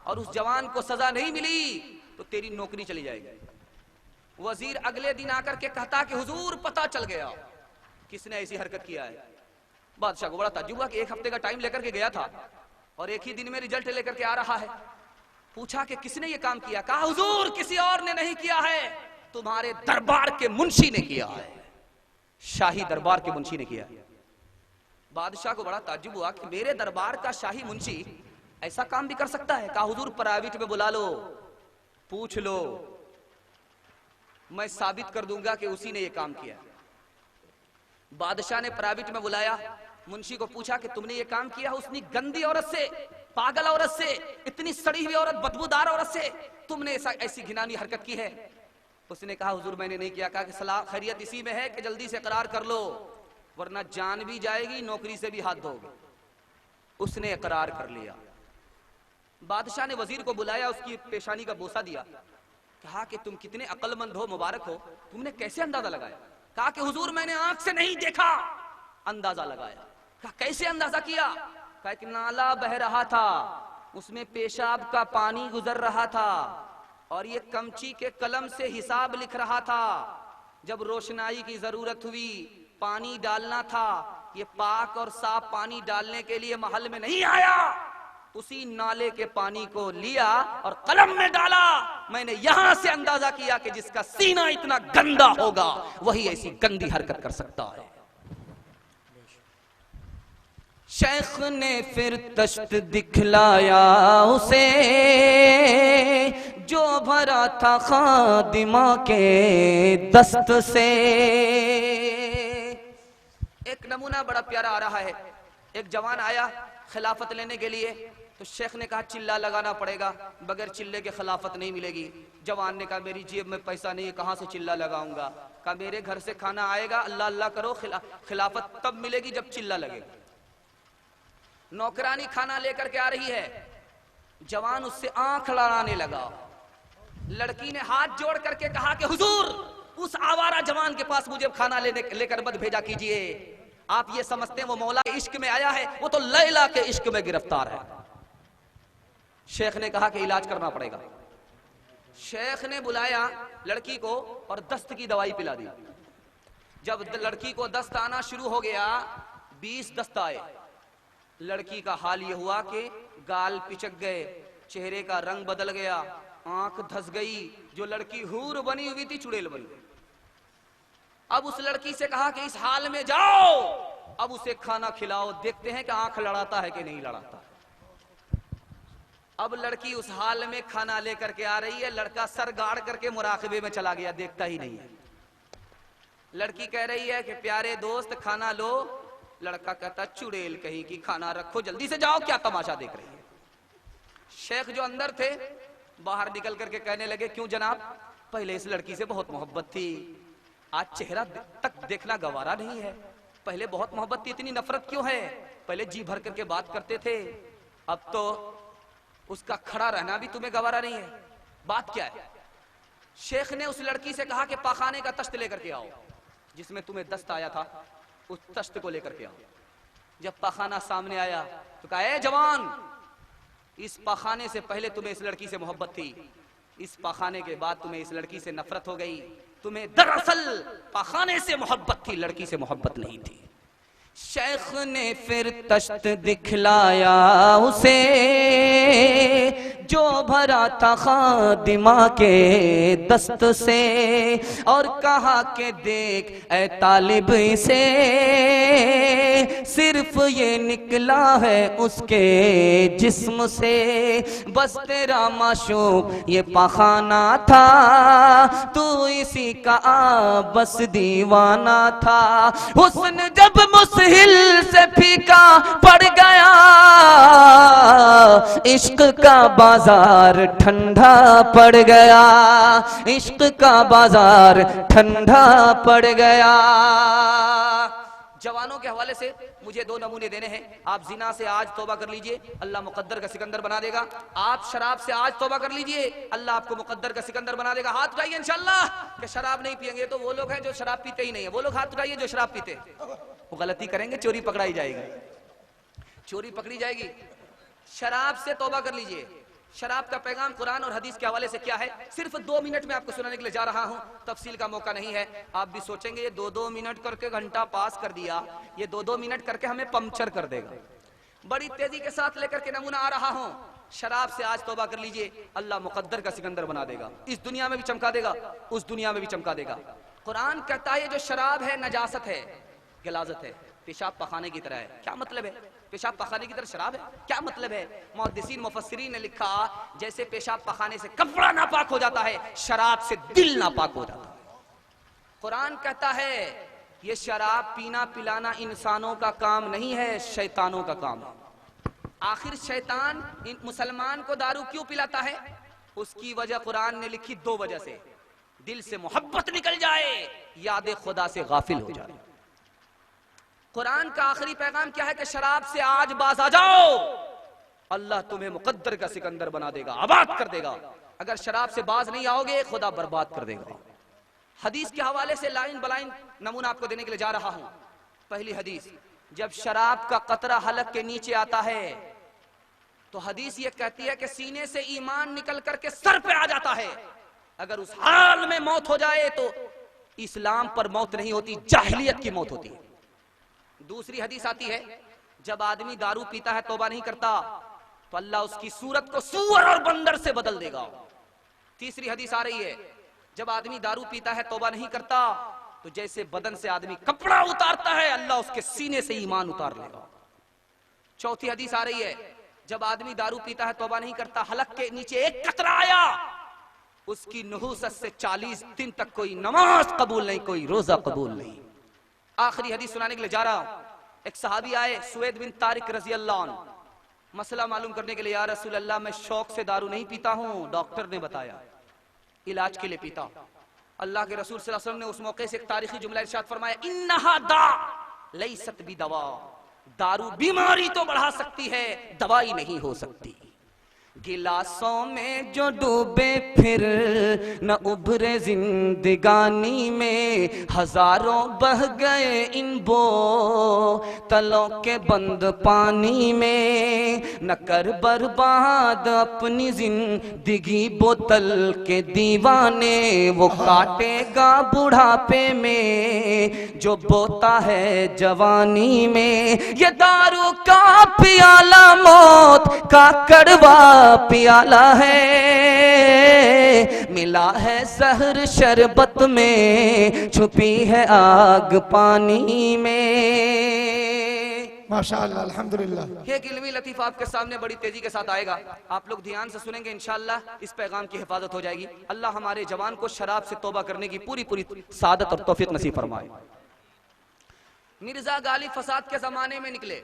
और उस जवान को सजा नहीं मिली तो तेरी नौकरी चली जाएगी। वजीर अगले दिन आकर के कहता कि हुजूर पता चल गया किसने ऐसी हरकत किया है। बादशाह को बड़ा ताज्जुब हुआ कि 1 हफ्ते का टाइम लेकर के गया था और एक ही दिन में रिजल्ट लेकर के आ रहा है। पूछा कि किसने ये काम किया। कहा हुजूर किसी और ने नहीं किया है, तुम्हारे दरबार के मुंशी ने किया है, शाही दरबार के मुंशी ने किया है। बादशाह को बड़ा ताज्जुब हुआ कि मेरे दरबार का शाही मुंशी ऐसा काम भी कर सकता है। कहा हुजूर प्राइवेट में बुला लो, पूछ लो, मैं साबित कर दूंगा कि उसी ने यह काम किया। बादशाह ने प्राइवेट में बुलाया, मुंशी को पूछा कि तुमने ये काम किया। उसने गंदी औरत से, पागल औरत से, इतनी सड़ी हुई औरत, बदबूदार औरत से तुमने ऐसी घिनौनी हरकत की है। उसने कहा हुजूर मैंने नहीं किया। कहा कि सलाह खैरियत इसी में है कि जल्दी से इकरार कर लो, वरना जान भी जाएगी, नौकरी से भी हाथ धोगे। उसने इकरार कर लिया। बादशाह ने वजीर को बुलाया, उसकी पेशानी का बोसा दिया, कहा कि तुम कितने अक्लमंद हो, मुबारक हो, तुमने कैसे अंदाजा लगाया। कहा कि हुजूर मैंने आंख से नहीं देखा, अंदाजा लगाया। कहा कैसे अंदाजा किया। कहा कि नाला बह रहा था, उसमें पेशाब का पानी गुजर रहा था और ये कमची के कलम से हिसाब लिख रहा था। जब रोशनाई की जरूरत हुई, पानी डालना था, ये पाक और साफ पानी डालने के लिए महल में नहीं आया, उसी नाले के पानी को लिया और कलम में डाला। मैंने यहां से अंदाजा किया कि जिसका सीना इतना गंदा होगा वही ऐसी गंदी हरकत कर सकता है। शेख ने फिर तश्त दिखलाया उसे, जो भरा था खादिमा के दस्त से। एक नमूना बड़ा प्यारा आ रहा है। एक जवान आया खिलाफत लेने के लिए, तो शेख ने कहा चिल्ला लगाना पड़ेगा, बगैर चिल्ले के खिलाफत नहीं मिलेगी। जवान ने कहा मेरी जेब में पैसा नहीं है, कहां से चिल्ला लगाऊंगा। कहा मेरे घर से खाना आएगा, अल्लाह अल्लाह करो, खिलाफत तब मिलेगी जब चिल्ला लगेगा। नौकरानी खाना लेकर के आ रही है, जवान उससे आंख लड़ाने लगा। लड़की ने हाथ जोड़ करके कहा कि हुजूर उस आवारा जवान के पास मुझे खाना लेकर मत भेजा कीजिए। आप ये समझते हैं वो मौला के इश्क में आया है, वो तो लैला के इश्क में गिरफ्तार है। शेख ने कहा कि इलाज करना पड़ेगा। शेख ने बुलाया लड़की को और दस्त की दवाई पिला दी। जब लड़की को दस्त आना शुरू हो गया, 20 दस्त आए। लड़की का हाल यह हुआ कि गाल पिचक गए, चेहरे का रंग बदल गया, आंख धस गई। जो लड़की हूर बनी हुई थी चुड़ैल बन गई। अब उस लड़की से कहा कि इस हाल में जाओ, अब उसे खाना खिलाओ, देखते हैं कि आंख लड़ाता है कि नहीं लड़ाता। अब लड़की उस हाल में खाना लेकर के आ रही है, लड़का सर गाड़ करके मुराकबे में चला गया, देखता ही नहीं है। लड़की कह रही है कि प्यारे दोस्त खाना लो। लड़का कहता चुड़ैल कहीं की, खाना रखो, जल्दी से जाओ, क्या तमाशा देख रही है। शेख जो अंदर थे बाहर निकल करके कहने लगे क्यों जनाब, पहले इस लड़की से बहुत मोहब्बत थी, आज चेहरा तक देखना गवारा नहीं है। पहले बहुत मोहब्बत थी, इतनी नफरत क्यों है। पहले जी भर करके बात करते थे, अब तो उसका खड़ा रहना भी तुम्हें गवारा नहीं है। बात क्या है। शेख ने उस लड़की से कहा कि पाखाने का तश्त लेकर के आओ, जिसमें तुम्हें दस्त आया था उस तश्त को लेकर के आओ। जब पाखाना सामने आया तो कहा ए जवान, इस पाखाने से पहले तुम्हें इस लड़की से मोहब्बत थी, इस पाखाने के बाद तुम्हें इस लड़की से नफरत हो गई। तुम्हें दरअसल पाखाने से मोहब्बत थी, लड़की से मोहब्बत नहीं थी। शेख ने फिर तश्त दिखलाया उसे, जो भरा था खादिमा के दस्त से, और कहा कि देख ऐ तालिब इसे, सिर्फ ये निकला है उसके जिस्म से। बस तेरा माशूक ये पाखाना था, तू इसी का बस दीवाना था। हुस्न जब मुस्हिल से फीका पड़ गया, इश्क का बाजार ठंडा पड़ गया, इश्क का बाजार ठंडा पड़ गया। जवानों के हवाले से मुझे 2 नमूने देने हैं। आप जिना से आज तौबा कर लीजिए, अल्लाह मुकद्दर का सिकंदर बना देगा। आप शराब से आज तौबा कर लीजिए, अल्लाह आपको मुकद्दर का सिकंदर बना देगा। हाथ उठाइए इंशाअल्लाह कि शराब नहीं पिएंगे। तो वो लोग हैं जो शराब पीते ही नहीं है, वो लोग हाथ उठाइए जो शराब पीते। वो गलती करेंगे, चोरी पकड़ाई जाएगी, चोरी पकड़ी जाएगी। शराब से तौबा कर लीजिए। शराब का पैगाम कुरान और हदीस के हवाले से क्या है, सिर्फ 2 मिनट में आपको सुनाने के लिए जा रहा हूं। तफसील का मौका नहीं है। आप भी सोचेंगे ये 2-2 मिनट करके घंटा पास कर दिया, ये 2-2 मिनट करके हमें पंक्चर कर देगा। बड़ी तेजी के साथ लेकर के नमूना आ रहा हूं। शराब से आज तौबा कर लीजिए, अल्लाह मुकद्दर का सिकंदर बना देगा। इस दुनिया में भी चमका देगा, उस दुनिया में भी चमका देगा। कुरान कहता है जो शराब है नजासत है, गिलाजत है, पेशाब पखाने की तरह है। क्या मतलब है? पेशाब पखाने की तरह शराब है, क्या मतलब है? मुहद्दिसीन मुफस्सिरीन ने लिखा जैसे पेशाब पखाने से कपड़ा नापाक हो जाता है, शराब से दिल नापाक हो जाता है। कुरान कहता है ये शराब पीना पिलाना इंसानों का काम नहीं है, शैतानों का काम है। आखिर शैतान मुसलमान को दारू क्यों पिलाता है? उसकी वजह कुरान ने लिखी 2 वजह से। दिल से मोहब्बत निकल जाए, याद खुदा से गाफिल हो जाए। कुरान का आखिरी पैगाम क्या है कि शराब से आज बाज आ जाओ, अल्लाह तुम्हें मुकद्दर का सिकंदर बना देगा, आबाद कर देगा। अगर शराब से बाज नहीं आओगे, खुदा बर्बाद कर देगा। हदीस के हवाले से लाइन बलाइन नमूना आपको देने के लिए जा रहा हूं। पहली हदीस, जब शराब का कतरा हलक के नीचे आता है तो हदीस ये कहती है कि सीने से ईमान निकल करके सर पे आ जाता है। अगर उस हाल में मौत हो जाए तो इस्लाम पर मौत नहीं होती, जाहिलियत की मौत होती है। दूसरी हदीस आती है जब आदमी दारू पीता है तौबा नहीं करता तो अल्लाह उसकी सूरत को सूअर और बंदर से बदल देगा। तीसरी हदीस आ रही है जब आदमी दारू पीता है तौबा नहीं करता तो जैसे बदन से आदमी कपड़ा उतारता है, अल्लाह उसके सीने से ईमान उतार लेगा। चौथी हदीस आ रही है जब आदमी दारू पीता है तौबा नहीं करता, हलक के नीचे एक कतरा आया, उसकी नहूसत से 40 दिन तक कोई नमाज कबूल नहीं, कोई रोजा कबूल नहीं। आखिरी हदीस सुनाने के लिए जा रहा हूं। एक सहाबी आए सुवेद बिन तारिक रजी अल्लाह अन्हु, मसला मालूम करने के लिए, या रसूल अल्लाह मैं शौक से दारू नहीं पीता हूं, डॉक्टर ने बताया इलाज के लिए पीता। अल्लाह के रसूल सल्लल्लाहु अलैहि वसल्लम ने उस मौके से एक तारीखी जुमला इरशाद फरमाया, इन्नहा दा लैसत बिदवा, दारू बीमारी तो बढ़ा सकती है, दवाई नहीं हो सकती। गिलासों में जो डूबे फिर न उभरे जिंदगानी में, हजारों बह गए इन बोतलों के बंद पानी में, न कर बर्बाद अपनी जिंदगी बोतल के दीवाने, वो काटेगा बुढ़ापे में जो बोता है जवानी में। ये दारू का पियाला मौत का कड़वा पियाला है, मिला है जहर शरबत में, छुपी है आग पानी में। माशाअल्लाह, अल्हम्दुलिल्लाह। एक इल्मी लतीफ़ा आपके सामने बड़ी तेजी के साथ आएगा, आप लोग ध्यान से सुनेंगे, इंशाअल्लाह इस पैगाम की हिफाजत हो जाएगी। अल्लाह हमारे जवान को शराब से तौबा करने की पूरी पूरी सादत और तौफीक नसीब फरमाए। मिर्जा गालिब फसाद के जमाने में निकले।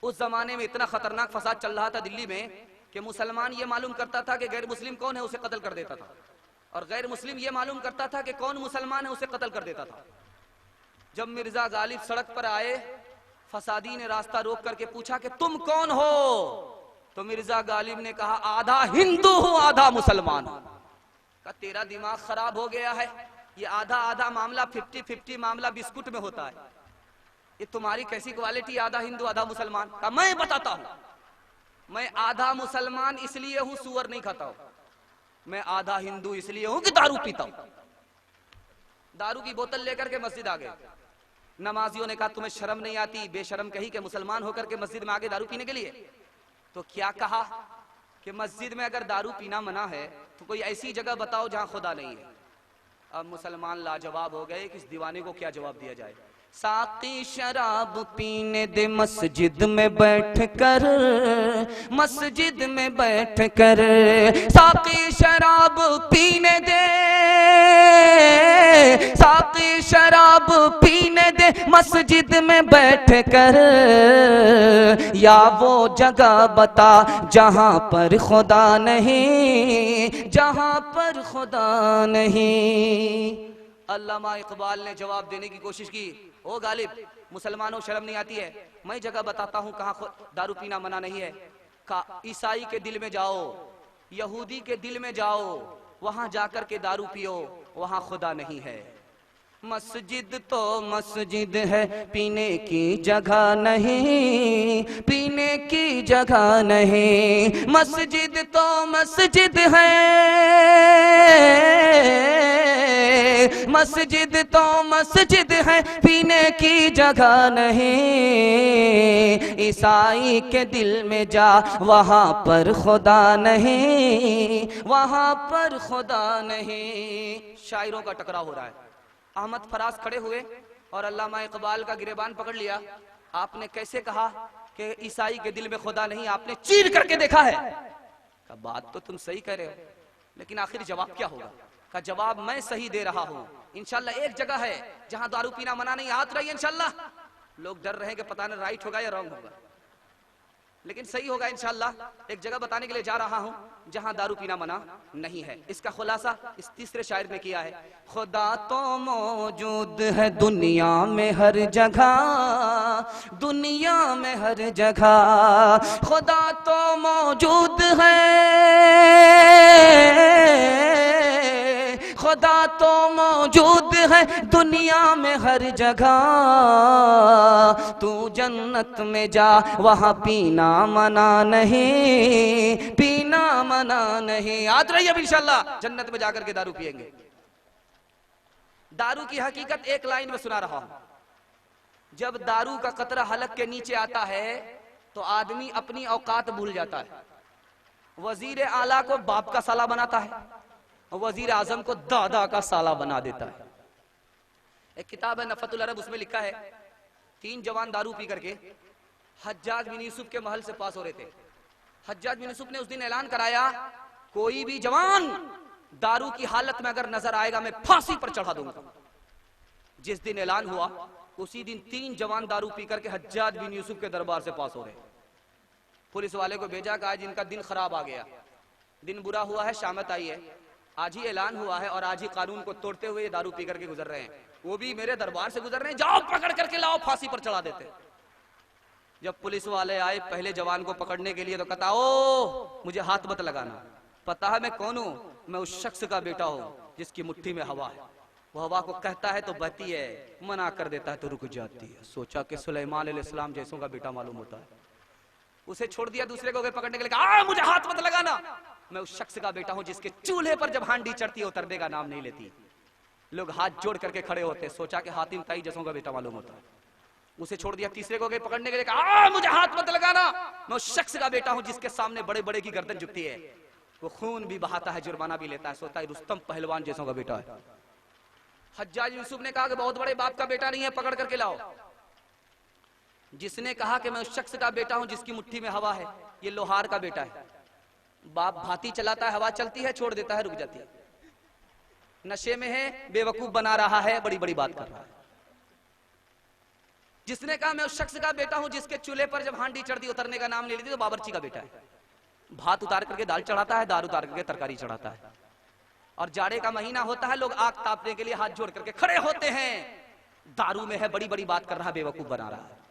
उस जमाने में इतना खतरनाक फसाद चल रहा था दिल्ली में कि मुसलमान ये मालूम करता था कि गैर मुस्लिम कौन है, उसे कत्ल कर देता था, और गैर मुस्लिम ये मालूम करता था कि कौन मुसलमान है, उसे कत्ल कर देता था। जब मिर्जा गालिब सड़क पर आए, फसादी ने रास्ता रोक करके पूछा कि तुम कौन हो, तो मिर्जा गालिब ने कहा आधा हिंदू हूं आधा मुसलमान हूं। का तेरा दिमाग खराब हो गया है, ये आधा आधा मामला 50-50 मामला बिस्कुट में होता है, ये तुम्हारी कैसी क्वालिटी, आधा हिंदू आधा मुसलमान। का मैं बताता हूं, मैं आधा मुसलमान इसलिए हूं सुअर नहीं खाता हूं, मैं आधा हिंदू इसलिए हूं कि दारू पीता हूं। दारू की बोतल लेकर के मस्जिद आ गए। नमाजियों ने कहा तुम्हें शर्म नहीं आती, बेशरम कही कि मुसलमान होकर के मस्जिद में आगे दारू पीने के लिए। तो क्या कहा कि मस्जिद में अगर दारू पीना मना है तो कोई ऐसी जगह बताओ जहां खुदा नहीं है। अब मुसलमान लाजवाब हो गए कि इस दीवाने को क्या जवाब दिया जाए। साकी शराब पीने दे मस्जिद में बैठ कर, मस्जिद में बैठ कर, साकी शराब पीने दे साकी शराब पीने दे मस्जिद में बैठ कर, या वो जगह बता जहां पर खुदा नहीं, जहां पर खुदा नहीं। अल्लामा इकबाल ने जवाब देने की कोशिश की, ओ गालिब, मुसलमानों शर्म नहीं आती है? मैं जगह बताता हूँ कहाँ दारू पीना मना नहीं है। ईसाई के दिल में जाओ, यहूदी के दिल में जाओ, वहां जाकर के दारू पियो, वहां खुदा नहीं है। मस्जिद तो मस्जिद है, पीने की जगह नहीं, पीने की जगह नहीं। मस्जिद तो मस्जिद है, मस्जिद तो मस्जिद है, पीने की जगह नहीं। ईसाई के दिल में जा, वहां पर खुदा नहीं, वहां पर खुदा नहीं। शायरों का टकराव हो रहा है। अहमद फराज खड़े हुए और अल्लामा इकबाल का गिरेबान पकड़ लिया। आपने कैसे कहा कि ईसाई के दिल में खुदा नहीं? आपने चीर करके देखा है? का बात तो तुम सही कह रहे हो, लेकिन आखिर जवाब क्या होगा? का जवाब मैं सही दे रहा हूं। इंशाल्लाह एक जगह है जहां दारू पीना मना नहीं, हाथ रही इंशाल्लाह। लोग डर रहे हैं कि पता नहीं राइट होगा या रॉन्ग होगा, लेकिन सही होगा इंशाल्लाह। एक जगह बताने के लिए जा रहा हूं जहां दारू पीना मना नहीं है। इसका खुलासा इस तीसरे शायर ने किया है। खुदा तो मौजूद है दुनिया में हर जगह, दुनिया में हर जगह। खुदा तो मौजूद है, खुदा तो मौजूद है दुनिया में हर जगह। तू जन्नत में जा, वहां पीना मना नहीं, पीना मना नहीं। याद रहिए अब इंशाल्लाह जन्नत में जाकर के दारू पिएंगे। दारू की हकीकत एक लाइन में सुना रहा हूं। जब दारू का कतरा हलक के नीचे आता है तो आदमी अपनी औकात भूल जाता है। वजीर आला को बाप का साला बनाता है, वजीर आजम को दादा का साला बना देता है। एक किताब है नफतुल अरब, उसमें लिखा है 3 जवान दारू पी करके हज्जाज बिन यूसुफ के महल से पास हो रहे थे। हज्जाज बिन यूसुफ ने उस दिन ऐलान कराया, कोई भी जवान दारू की हालत में अगर नजर आएगा मैं फांसी पर चढ़ा दूंगा। जिस दिन ऐलान हुआ उसी दिन 3 जवान दारू पी करके हज्जाज बिन यूसुफ के दरबार से पास हो रहे। पुलिस वाले को भेजा कि आज इनका दिन खराब आ गया, दिन बुरा हुआ है, शामत आई है, आज ही ऐलान हुआ है और आज ही कानून को तोड़ते हुए दारू पी करके गुजर रहे हैं, वो भी मेरे दरबार से गुजर रहे हैं, जाओ पकड़ करके लाओ, फांसी पर चढ़ा देते। जब पुलिस वाले आए पहले जवान को पकड़ने के लिए तो कहता, ओ मुझे हाथ मत लगाना, पता है मैं कौन हूं? मैं उस शख्स का बेटा हूं जिसकी मुट्ठी में हवा है। वो हवा को कहता है तो बहती है, मना कर देता है तो रुक जाती है। सोचा कि सुलेमान अलैहिस्सलाम जैसों का बेटा मालूम होता है। उसे छोड़ दिया, दूसरे को पकड़ने के लिए कहा, मुझे हाथ मत लगाना, मैं उस शख्स का बेटा हूं जिसके चूल्हे पर जब हांडी चढ़ती है उतरने का नाम नहीं लेती। लोग हाथ जोड़ करके खड़े होते, सोचा कि हातिम ताई जैसों का बेटा मालूम होता है। उसे छोड़ दिया, तीसरे को पकड़ने के लिए कहा, मुझे हाथ मत लगाना, मैं उस शख्स का बेटा हूं जिसके सामने बड़े बड़े की गर्दन झुकती है, वो खून भी बहाता है, जुर्माना भी लेता है, सोता है रुस्तम पहलवान जैसों का बेटा है। हज्जाज यूसुफ ने कहा कि बहुत बड़े बाप का बेटा नहीं है, पकड़ करके लाओ। जिसने कहा कि मैं उस शख्स का बेटा हूं जिसकी मुट्ठी में हवा है, ये लोहार का बेटा है। बाप भाती चलाता है, हवा चलती है, छोड़ देता है, रुक जाती है। नशे में है, बेवकूफ बना रहा है, बड़ी बड़ी बात कर रहा है। जिसने कहा मैं उस शख्स का बेटा हूं जिसके चूल्हे पर जब हांडी चढ़ती उतरने का नाम नहीं लेती, तो बावर्ची का बेटा है। भात उतार करके दाल चढ़ाता है, दाल उतार करके तरकारी चढ़ाता है। और जाड़े का महीना होता है, लोग आग तापने के लिए हाथ जोड़ करके खड़े होते हैं। दारू में है, बड़ी बड़ी बात कर रहा है, बेवकूफ बना रहा है।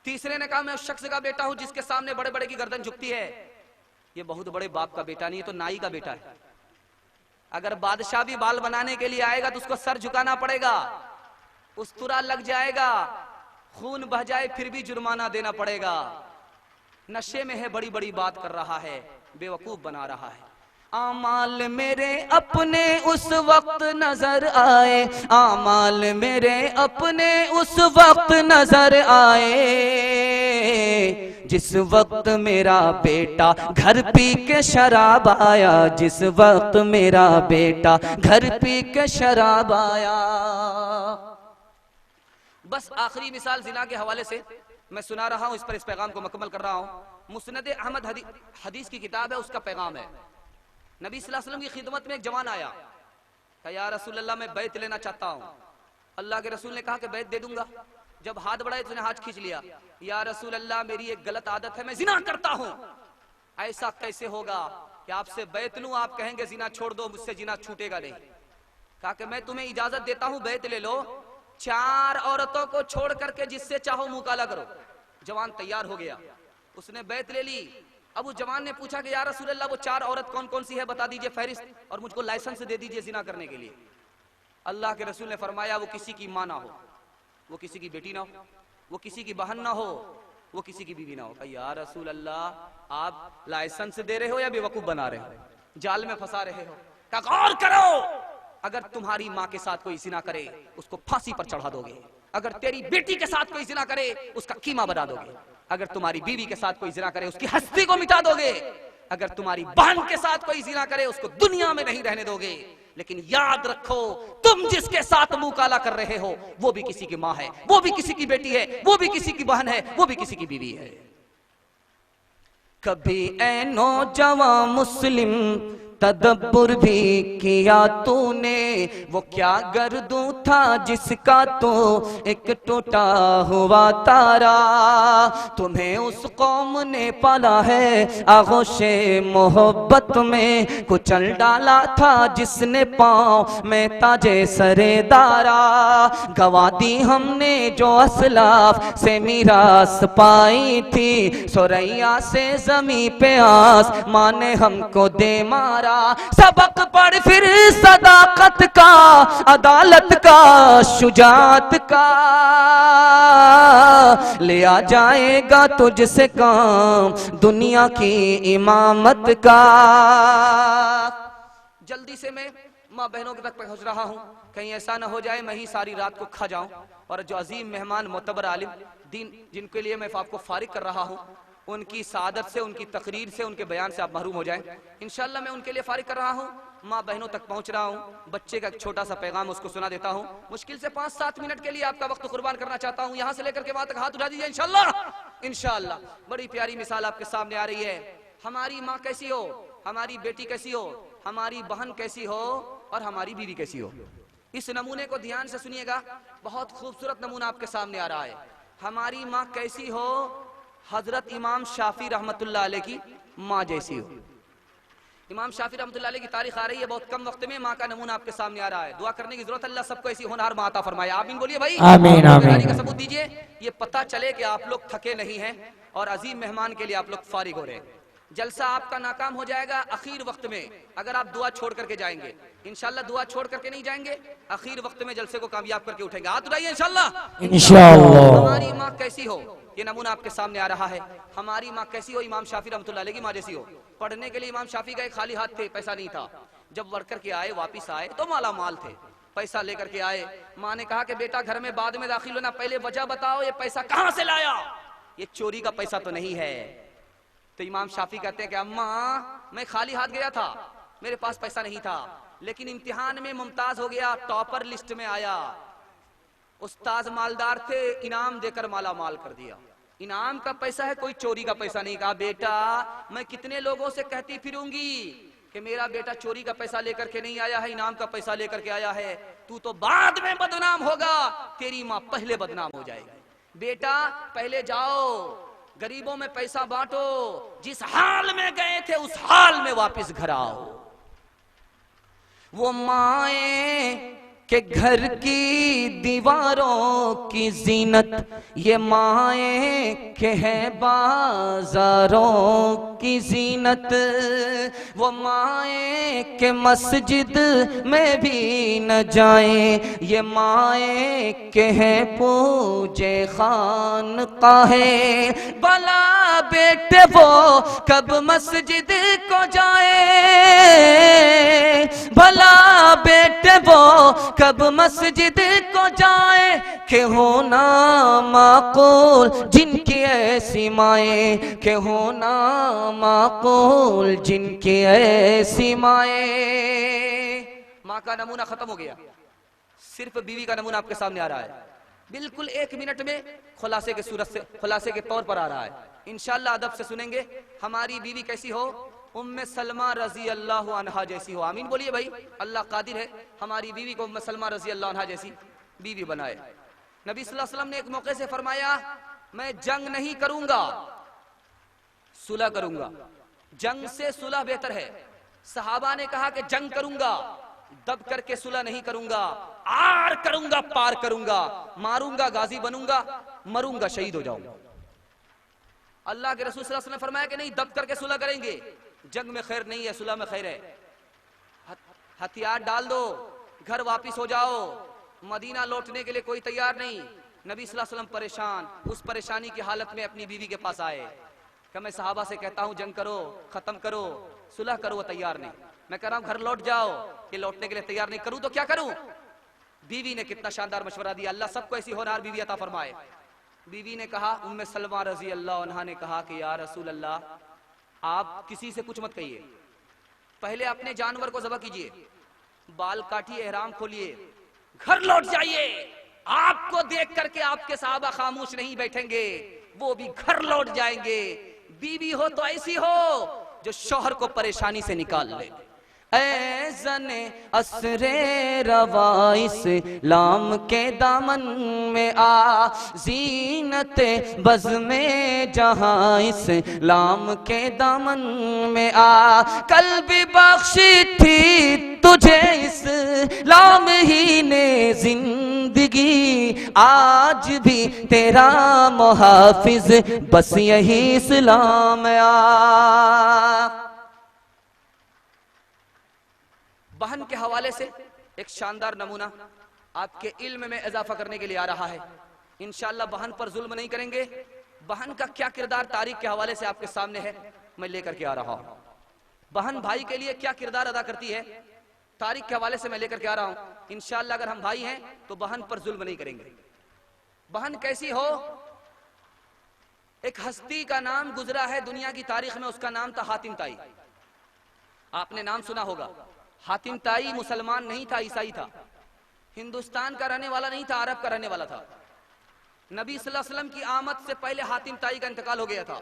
तीसरे ने कहा मैं उस शख्स का बेटा हूं जिसके सामने बड़े बड़े की गर्दन झुकती है, ये बहुत बड़े बाप का बेटा नहीं है, तो नाई का बेटा है। अगर बादशाह भी बाल बनाने के लिए आएगा तो उसको सर झुकाना पड़ेगा, उस्तरा लग जाएगा, खून बह जाए फिर भी जुर्माना देना पड़ेगा। नशे में है, बड़ी बड़ी बात कर रहा है, बेवकूफ बना रहा है। आमाल मेरे अपने उस वक्त नजर आए, आमाल मेरे अपने उस वक्त नजर आए, जिस वक्त मेरा बेटा घर पी के शराब आया, जिस वक्त मेरा बेटा घर पी के शराब आया। बस आखिरी मिसाल जिना के हवाले से मैं सुना रहा हूं, इस पर इस पैगाम को मुकम्मल कर रहा हूं। मुस्नद अहमद हदीस की किताब है, उसका पैगाम है। नबी सल्लल्लाहु अलैहि वसल्लम की खिदमत में एक जवान आया कहा या रसूल अल्लाह मैं बैत लेना चाहता हूँ। अल्लाह के रसूल ने कहा कि बैत दे दूंगा। जब हाथ बढ़ाए तो उसने हाथ खींच लिया। या रसूल अल्लाह मेरी एक गलत आदत है, मैं जिना करता हूँ। ऐसा कैसे होगा कि आपसे बैत लूं, आप कहेंगे जिना छोड़ दो, मुझसे जिना छूटेगा नहीं। कहा कि मैं तुम्हें इजाजत देता हूं, बैत ले लो, 4 औरतों को छोड़ करके जिससे चाहो मुकाला करो। जवान तैयार हो गया, उसने बैत ले ली। अब उस जवान ने पूछा कि या रसूल अल्लाह वो 4 औरत कौन कौन सी है बता दीजिए फहरिस्त, और मुझको लाइसेंस दे दीजिए जिना करने के लिए। अल्लाह के रसूल ने फरमाया वो किसी की माँ ना हो, वो किसी की बेटी ना हो, वो किसी की बहन ना हो, वो किसी की बीवी ना हो। कहा या रसूल अल्लाह आप लाइसेंस दे रहे हो या बेवकूफ बना रहे हो, जाल में फंसा रहे हो। कहा गौर करो, अगर तुम्हारी माँ के साथ कोई जिना करे उसको फांसी पर चढ़ा दोगे, अगर तेरी बेटी के साथ कोई जिना करे उसका कीमा बना दोगे, अगर तुम्हारी बीवी के साथ कोई जिना करे उसकी हस्ती को मिटा दोगे, अगर तुम्हारी बहन के साथ कोई जिना करे उसको दुनिया में नहीं रहने दोगे। लेकिन याद रखो तुम जिसके साथ मुकाला कर रहे हो वो भी किसी की माँ है, वो भी किसी की बेटी है, वो भी किसी की बहन है, वो भी किसी की बीवी है। कभी ऐ नौजवान मुस्लिम तदब्बुर भी किया तूने, वो क्या गर्दू था जिसका तो एक टूटा हुआ तारा। तुम्हें उस कौम ने पाला है आगोशे मोहब्बत में, कुचल डाला था जिसने पाँव में ताजे सरेदारा। गवा दी हमने जो असलाफ से मीरास पाई थी, सुरैया से जमी पे आस माने हमको दे मारा। सबक पढ़ फिर सदाकत का, अदालत का, शुजात का, लिया जाएगा तुझसे काम दुनिया की इमामत का। जल्दी से मैं माँ बहनों के तक पहुंच रहा हूँ, कहीं ऐसा ना हो जाए मैं ही सारी रात को खा जाऊं और जो अजीम मेहमान मोतबर आलिम दीन जिनके लिए मैं आपको फारिग कर रहा हूँ उनकी सादत से, उनकी तकरीर से, उनके बयान से आप महरूम हो जाएं। इंशाल्लाह मैं उनके लिए फारिग कर रहा हूँ, माँ बहनों तक पहुंच रहा हूँ। बच्चे का एक छोटा सा पैगाम उसको सुना देता हूँ। मुश्किल से 5-7 मिनट के लिए आपका वक्त कुर्बान करना चाहता हूँ। यहाँ से लेकर के वहां तक हाथ उठा दीजिए इंशाल्लाह। इंशाल्लाह बड़ी प्यारी मिसाल आपके सामने आ रही है। हमारी माँ कैसी हो, हमारी बेटी कैसी हो, हमारी बहन कैसी हो और हमारी बीवी कैसी हो, इस नमूने को ध्यान से सुनिएगा। बहुत खूबसूरत नमूना आपके सामने आ रहा है। हमारी माँ कैसी हो, हजरत इमाम शाफी रहमतुल्लाह अलैह की माँ जैसी हो। इमाम शाफी रहमतुल्लाह अलैह की तारीख आ रही है, बहुत कम वक्त में माँ का नमूना आपके सामने आ रहा है। दुआ करने की जरूरत, अल्लाह सबको ऐसी होनहार माँ अता फरमाए। आमीन बोलिए भाई, आमीन आमीन। का सबूत दीजिए, ये पता चले कि आप लोग थके नहीं हैं और अजीम मेहमान के लिए आप लोग फारिग हो रहे हैं। जलसा आपका नाकाम हो जाएगा आखिर वक्त में अगर आप दुआ छोड़ करके जाएंगे। इंशाल्लाह दुआ छोड़ करके नहीं जाएंगे, आखिर वक्त में जलसे को कामयाब करके उठेंगे। हाथ उठाइए इंशाल्लाह। इंशाल्लाह। हमारी माँ कैसी हो, ये नमूना आपके सामने आ रहा है। हमारी माँ कैसी हो, इमाम शाफी रहमतुल्लाह अलैह की माँ जैसी हो। पढ़ने के लिए इमाम शाफी गए, खाली हाथ थे, पैसा नहीं था। जब वर्क करके आए, वापिस आए तो माला माल थे, पैसा लेकर के आए। माँ ने कहा कि बेटा घर में बाद में दाखिल होना, पहले वजह बताओ ये पैसा कहाँ से लाया, ये चोरी का पैसा तो नहीं है। तो इमाम शाफी कहते हैं कि अम्मा मैं खाली हाथ गया था, मेरे पास पैसा नहीं था, लेकिन इम्तिहान में मुमताज हो गया, टॉपर लिस्ट में आया, उस्ताद मालदार थे, इनाम देकर माला माल कर दिया। इनाम का पैसा है, कोई चोरी का पैसा नहीं। कहा बेटा मैं कितने लोगों से कहती फिरूंगी कि मेरा बेटा चोरी का पैसा लेकर के नहीं आया है, इनाम का पैसा लेकर के आया है। तू तो बाद में बदनाम होगा, तेरी माँ पहले बदनाम हो जाएगी। बेटा पहले जाओ गरीबों में पैसा बांटो, जिस हाल में गए थे उस हाल में वापस घर आओ। वो माए के घर की दीवारों की जीनत, ये माए के है बाजारों की जीनत। वो माए के मस्जिद में भी न जाए, ये माए के हैं पूजे खानकाहे। भला बेटे वो कब मस्जिद को जाए, भला बेटे वो कब मस्जिद को जाए, के होना माकूल जिनकी ऐसी माए, के होना माकूल जिनकी ऐसी माए। माँ का नमूना खत्म हो गया, सिर्फ बीवी का नमूना आपके सामने आ रहा है। बिल्कुल 1 मिनट में खुलासे के सूरत से, खुलासे के तौर पर आ रहा है। इंशाल्लाह अदब से सुनेंगे। हमारी बीवी कैसी हो, उम्मे सलमा रजी अल्लाह अन्हा जैसी हो। आमीन बोलिए भाई। अल्लाह कादिर है हमारी बीवी को उम्मे सलमा रजी अल्लाह अन्हा जैसी बीवी बनाए। नबी सल्लल्लाहु अलैहि वसल्लम ने एक मौके से फरमाया, मैं जंग नहीं करूंगा, सुलह करूंगा। जंग से सुलह बेहतर है। सहाबा ने कहा कि जंग करूंगा, दब करके सुलह नहीं करूंगा, आर करूंगा, पार करूंगा, मारूंगा गाजी बनूंगा, मरूंगा शहीद हो जाऊंगा। अल्लाह के रसूल सल्लल्लाहु अलैहि वसल्लम ने फरमाया कि नहीं, दब करके सुलह करेंगे, जंग में खैर नहीं है, सुलह में खैर है। हथियार डाल दो, घर वापिस हो जाओ, मदीना लौटने के लिए कोई तैयार नहीं। नबी सल्लल्लाहु अलैहि वसल्लम परेशान, उस परेशानी की हालत में अपनी बीवी के पास आए कि मैं सहाबा से कहता हूं जंग करो, खत्म करो, सुलह करो, वो तैयार नहीं। मैं कह रहा हूं घर लौट जाओ, ये लौटने के लिए तैयार नहीं, करूं तो क्या करूं। बीवी ने कितना शानदार मशवरा दिया, अल्लाह सबको ऐसी होनहार बीवी अता फरमाए। बीवी ने कहा, उम्मे सलमा रजी अल्लाह अन्हा ने कहा कि या रसूल अल्लाह, आप किसी से कुछ मत कहिए, पहले अपने जानवर को ज़बह कीजिए, बाल काटिए, एहराम खोलिए, घर लौट जाइए। आपको देख करके आपके सहाबा खामोश नहीं बैठेंगे, वो भी घर लौट जाएंगे। बीवी हो तो ऐसी हो जो शौहर को परेशानी से निकाल ले। ऐ ज़ने असरे रवा इस्लाम के दामन में आ, ज़ीनते बज़ में जहां इस्लाम के दामन में आ। कल भी बख्शी थी तुझे इस्लाम ही ने जिंदगी, आज भी तेरा मुहाफिज बस यही इस्लाम आ। बहन के हवाले से एक शानदार नमूना आपके इल्म में इजाफा करने के लिए आ रहा है। इंशाअल्लाह बहन पर जुल्म नहीं करेंगे। बहन का क्या किरदार तारीख के हवाले से आपके सामने है, मैं लेकर के आ रहा हूं। बहन भाई के लिए क्या किरदार अदा करती है, तारीख के हवाले से मैं लेकर के आ रहा हूं। इंशाअल्लाह अगर हम भाई हैं तो बहन पर जुल्म नहीं करेंगे। बहन कैसी हो, एक हस्ती का नाम गुजरा है दुनिया की तारीख में, उसका नाम था हातिम ताई। आपने नाम सुना होगा। हातिम ताई मुसलमान नहीं था, ईसाई था, हिंदुस्तान का रहने वाला नहीं था, अरब का रहने वाला था। नबी सल्लल्लाहु अलैहि वसल्लम की आमद से पहले हातिम ताई का इंतकाल हो गया था।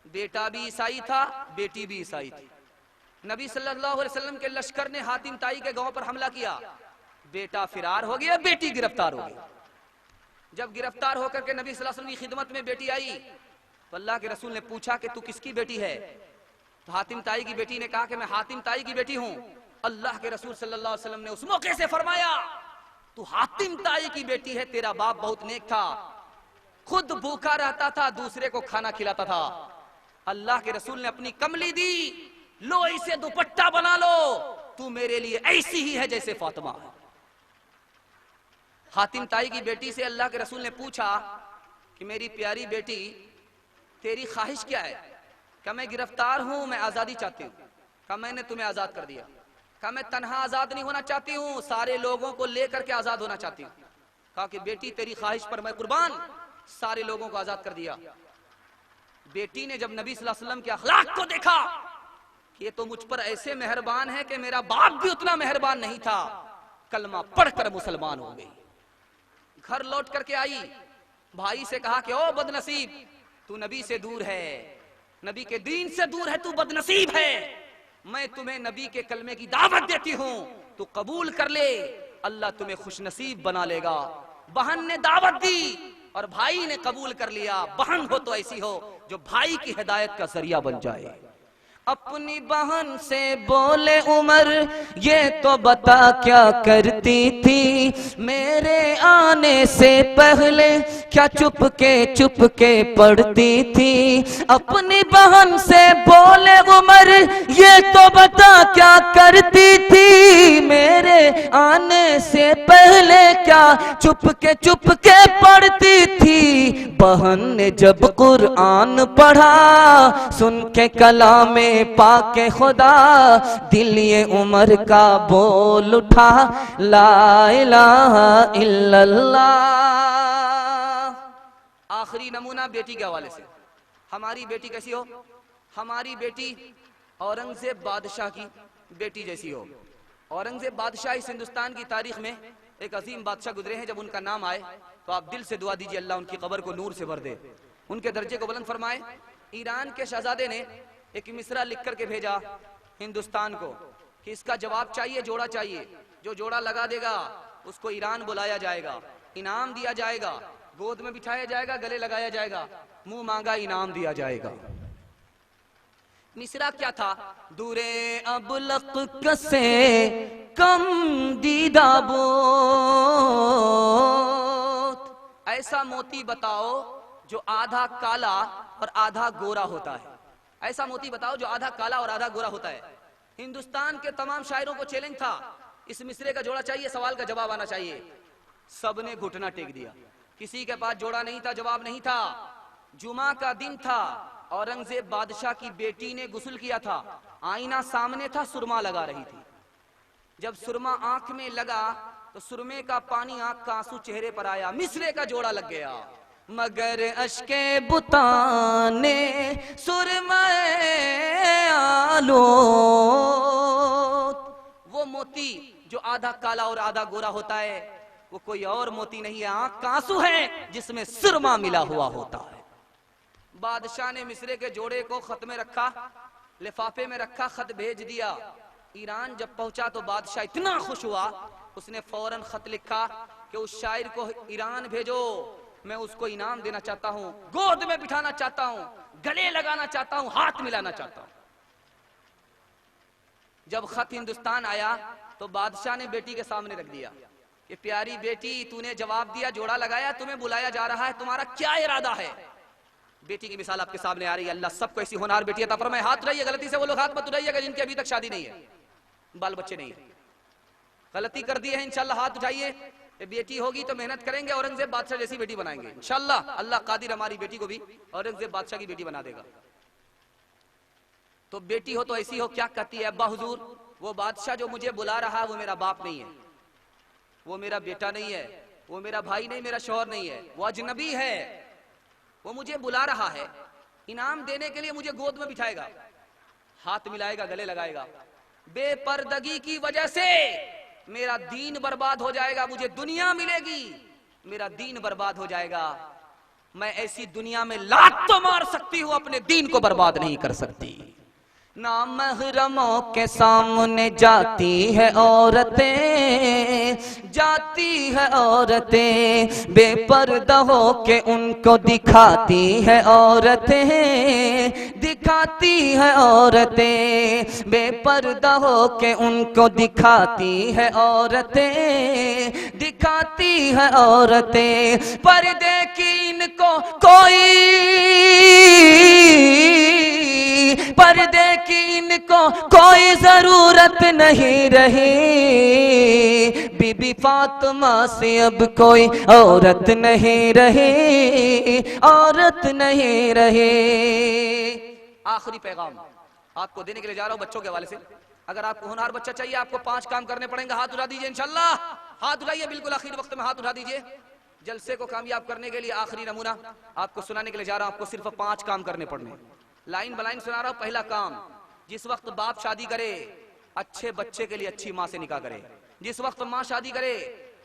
बेटा भी ईसाई था, बेटी भी ईसाई थी। नबी सल्लल्लाहु अलैहि वसल्लम के लश्कर ने हातिम ताई के गांव पर हमला किया, बेटा फिरार हो गया, बेटी गिरफ्तार हो गई। जब गिरफ्तार होकर के नबी सल्लल्लाहु अलैहि वसल्लम की खिदमत में बेटी आई तो अल्लाह के रसूल ने पूछा कि तू किसकी बेटी है। तो हातिम ताई की बेटी ने कहा कि मैं हातिम ताई की बेटी हूं। अल्लाह के रसूल सल्लल्लाहु अलैहि वसल्लम ने उस मौके से फरमाया, तू हातिम ताई की बेटी है, तेरा बाप बहुत नेक था, खुद भूखा रहता था, दूसरे को खाना खिलाता था। अल्लाह के रसूल ने अपनी कमली दी, लो इसे दुपट्टा बना लो, तू मेरे लिए ऐसी ही है जैसे फातिमा। हातिम ताई की बेटी से अल्लाह के रसूल ने पूछा कि मेरी प्यारी बेटी, तेरी ख्वाहिश क्या है। क्या मैं गिरफ्तार हूं, मैं आजादी चाहती हूँ। क्या मैंने तुम्हें आजाद कर दिया। क्या मैं तन्हा आजाद नहीं होना चाहती हूँ, सारे लोगों को लेकर के आजाद होना चाहती हूँ। कहा कि बेटी तेरी ख्वाहिश पर मैं कुर्बान, सारे लोगों को आजाद कर दिया। बेटी ने जब नबी सल्लल्लाहु अलैहि वसल्लम के अखलाक को देखा कि ये तो मुझ पर ऐसे मेहरबान है कि मेरा बाप भी उतना मेहरबान नहीं था, कलमा पढ़कर मुसलमान हो गई। घर लौट करके आई, भाई से कहा कि ओ बदनसीब, तू नबी से दूर है, नबी के दीन से दूर है, तू बदनसीब है। मैं तुम्हें नबी के कलमे की दावत देती हूं, तू कबूल कर ले, अल्लाह तुम्हें खुशनसीब बना लेगा। बहन ने दावत दी और भाई ने कबूल कर लिया। बहन हो तो ऐसी हो जो भाई की हिदायत का जरिया बन जाए। अपनी बहन से बोले उमर, ये तो बता क्या करती थी, मेरे आने से पहले क्या चुपके पढ़ती थी। अपनी बहन से बोले उमर, ये तो बता क्या करती थी, मेरे आने से पहले क्या चुपके पढ़ती थी। बहन ने जब कुरान पढ़ा, सुन के कलामे पाके खुदा, दिल ये उमर का बोल उठा, ला इलाहा इल्लल्लाह। आखिरी नमूना बेटी के हवाले से। हमारी बेटी कैसी हो, हमारी बेटी औरंगजेब बादशाह की बेटी जैसी हो। औरंगजेब बादशाह इस हिंदुस्तान की तारीख में एक अजीम बादशाह गुजरे हैं। जब उनका नाम आए तो आप दिल से दुआ दीजिए, अल्लाह उनकी कब्र को नूर से भर दे, उनके दर्जे को बुलंद फरमाए। ईरान के शहजादे ने एक मिसरा लिख करके भेजा हिंदुस्तान को कि इसका जवाब चाहिए, जोड़ा चाहिए। जो जोड़ा लगा देगा उसको ईरान बुलाया जाएगा, इनाम दिया जाएगा, गोद में बिठाया जाएगा, गले लगाया जाएगा, मुंह मांगा इनाम दिया जाएगा। मिसरा क्या था? दूरे अबलक कसे कम दीदा बोत, ऐसा मोती बताओ जो आधा काला और आधा गोरा होता है। ऐसा मोती बताओ जो आधा काला और आधा गोरा होता है। हिंदुस्तान के तमाम शायरों को चैलेंज था, इस मिसरे का जोड़ा चाहिए, सवाल का जवाब आना चाहिए। सबने घुटना टेक दिया, किसी के पास जोड़ा नहीं था, जवाब नहीं था। जुमा का दिन था, औरंगजेब बादशाह की बेटी ने गुस्ल किया था, आईना सामने था, सुरमा लगा रही थी। जब सुरमा आंख में लगा तो सुरमे का पानी आंख का आंसू चेहरे पर आया, मिसरे का जोड़ा लग गया। मगर अश्के बुताने सुरमे आलो, वो मोती जो आधा काला और आधा गोरा होता है वो कोई और मोती नहीं है, आंख का आंसू है जिसमें सुरमा मिला हुआ होता है। बादशाह ने मिसरे के जोड़े को खत में रखा, लिफाफे में रखा, खत भेज दिया। ईरान जब पहुंचा तो बादशाह इतना खुश हुआ, उसने फौरन खत लिखा कि उस शायर को ईरान भेजो, मैं उसको इनाम देना चाहता हूं, गोद में बिठाना चाहता हूं, गले लगाना चाहता हूं, हाथ मिलाना चाहता हूं। जब खत हिंदुस्तान आया तो बादशाह ने बेटी के सामने रख दिया कि प्यारी बेटी, तूने जवाब दिया, जोड़ा लगाया, तुम्हें बुलाया जा रहा है, तुम्हारा क्या इरादा है? बेटी की मिसाल आपके सामने आ रही है। अल्लाह सबको ऐसी होनहार बेटी अता फरमाए। हाथ उठाइए, गलती से वो लोग हाथ मत उठाइएगा जिनकी अभी तक शादी नहीं है, बाल बच्चे नहीं है, गलती कर दी है। इंशाल्लाह हाथ उठाइए, बेटी होगी तो मेहनत करेंगे, औरंगजेब बादशाह जैसी बेटी बनाएंगे इंशाल्लाह। अल्लाह कादिर हमारी बेटी को भी औरंगजेब बादशाह की बेटी बना देगा। तो बेटी हो तो ऐसी हो। क्या कहती है? अब्बा हुजूर, वो बादशाह जो मुझे बुला रहा है वो मेरा बाप नहीं है, वो मेरा बेटा नहीं है, वो मेरा भाई नहीं, मेरा शौहर नहीं है, वो अजनबी है। वो मुझे बुला रहा है, इनाम देने के लिए मुझे गोद में बिठाएगा, हाथ मिलाएगा, गले लगाएगा। बेपर्दगी की वजह से मेरा दीन बर्बाद हो जाएगा, मुझे दुनिया मिलेगी, मेरा दीन बर्बाद हो जाएगा। मैं ऐसी दुनिया में लात तो मार सकती हूं, अपने दीन को बर्बाद नहीं कर सकती। ना महरमों के सामने जाती है औरतें, जाती है औरतें, बेपर्दा हो के उनको दिखाती है औरतें, दिखाती है औरतें, बेपर्दा हो के उनको दिखाती है औरतें, दिखाती है औरतें। पर्दे की इनको पर्दे की इनको कोई जरूरत नहीं रही, बीबी फातिमा से अब कोई औरत नहीं रही, औरत नहीं रही। आखिरी पैगाम आपको देने के लिए जा रहा हूं बच्चों के हवाले से। अगर आपको होनहार बच्चा चाहिए, आपको 5 काम करने पड़ेंगे। हाथ उठा दीजिए इंशाल्लाह, हाथ उठाइए, बिल्कुल आखिरी वक्त में हाथ उठा दीजिए। जलसे को कामयाब करने के लिए आखिरी नमूना आपको सुनाने के लिए जा रहा हूं। आपको सिर्फ 5 काम करने पड़ने, लाइन बाइन सुना रहा हूं। पहला काम, जिस वक्त बाप शादी करे, अच्छे बच्चे के लिए अच्छी माँ से निकाह करे। जिस वक्त माँ शादी करे,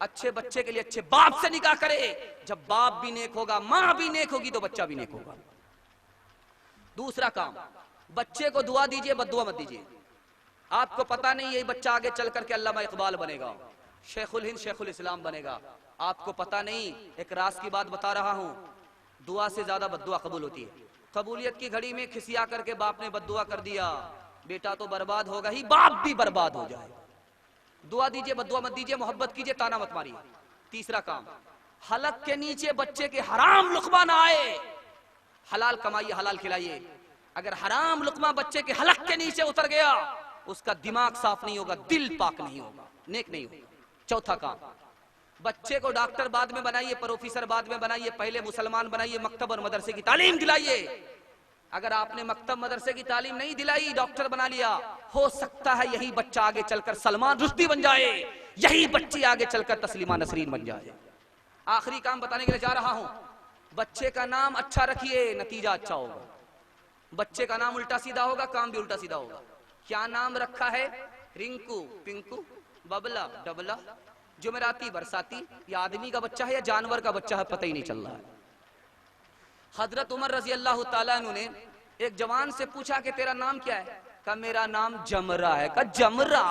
अच्छे बच्चे के लिए अच्छे बाप से निकाह करे। जब बाप भी नेक होगा, माँ भी नेक होगी, तो बच्चा भी नेक होगा। दूसरा काम, बच्चे को दुआ दीजिए, बद्दुआ मत दीजिए। आपको पता नहीं यही बच्चा आगे चल करके अल्लामा इकबाल बनेगा, शेखुल हिंद, शेखुल इस्लाम बनेगा। आपको पता नहीं। एक राज की बात बता रहा हूं, दुआ से ज्यादा बद्दुआ कबूल होती है। कबूलियत की घड़ी में खिसिया करके बाप ने बद्दुआ कर दिया, बेटा तो बर्बाद होगा ही, बाप भी बर्बाद हो जाए। दुआ दीजिए, बद्दुआ मत दीजिए, मोहब्बत कीजिए, ताना मत मारिए। तीसरा काम, हलक के नीचे बच्चे के हराम लुक़मा ना आए। हलाल कमाइए, हलाल खिलाइए। अगर हराम लुक़मा बच्चे के हलक के नीचे उतर गया, उसका दिमाग साफ नहीं होगा, दिल पाक नहीं होगा, नेक नहीं होगा। चौथा काम, बच्चे को डॉक्टर बाद में बनाइए, प्रोफेसर बाद में बनाइए, पहले मुसलमान बनाइए, मक्तब और मदरसे की तालीम दिलाइए। अगर आपने मक्तब मदरसे की तालीम नहीं दिलाई, डॉक्टर बना लिया, हो सकता है यही बच्चा आगे चलकर सलमान रुश्दी बन जाए, यही बच्ची आगे चलकर तस्लीमा नसरीन बन जाए। आखिरी काम बताने के लिए जा रहा हूं, बच्चे का नाम अच्छा रखिए, नतीजा अच्छा होगा। बच्चे का नाम उल्टा सीधा होगा, काम भी उल्टा सीधा होगा। क्या नाम रखा है? रिंकू, पिंकू, बबला, डबला, जुमेराती, बरसाती। ये आदमी का बच्चा है या जानवर का बच्चा है, पता ही नहीं चल रहा है। हजरत उमर रजी अल्लाह ताला अन्हु ने एक जवान से पूछा कि तेरा नाम क्या है? कहा मेरा नाम जमरा है। कहा जमरा,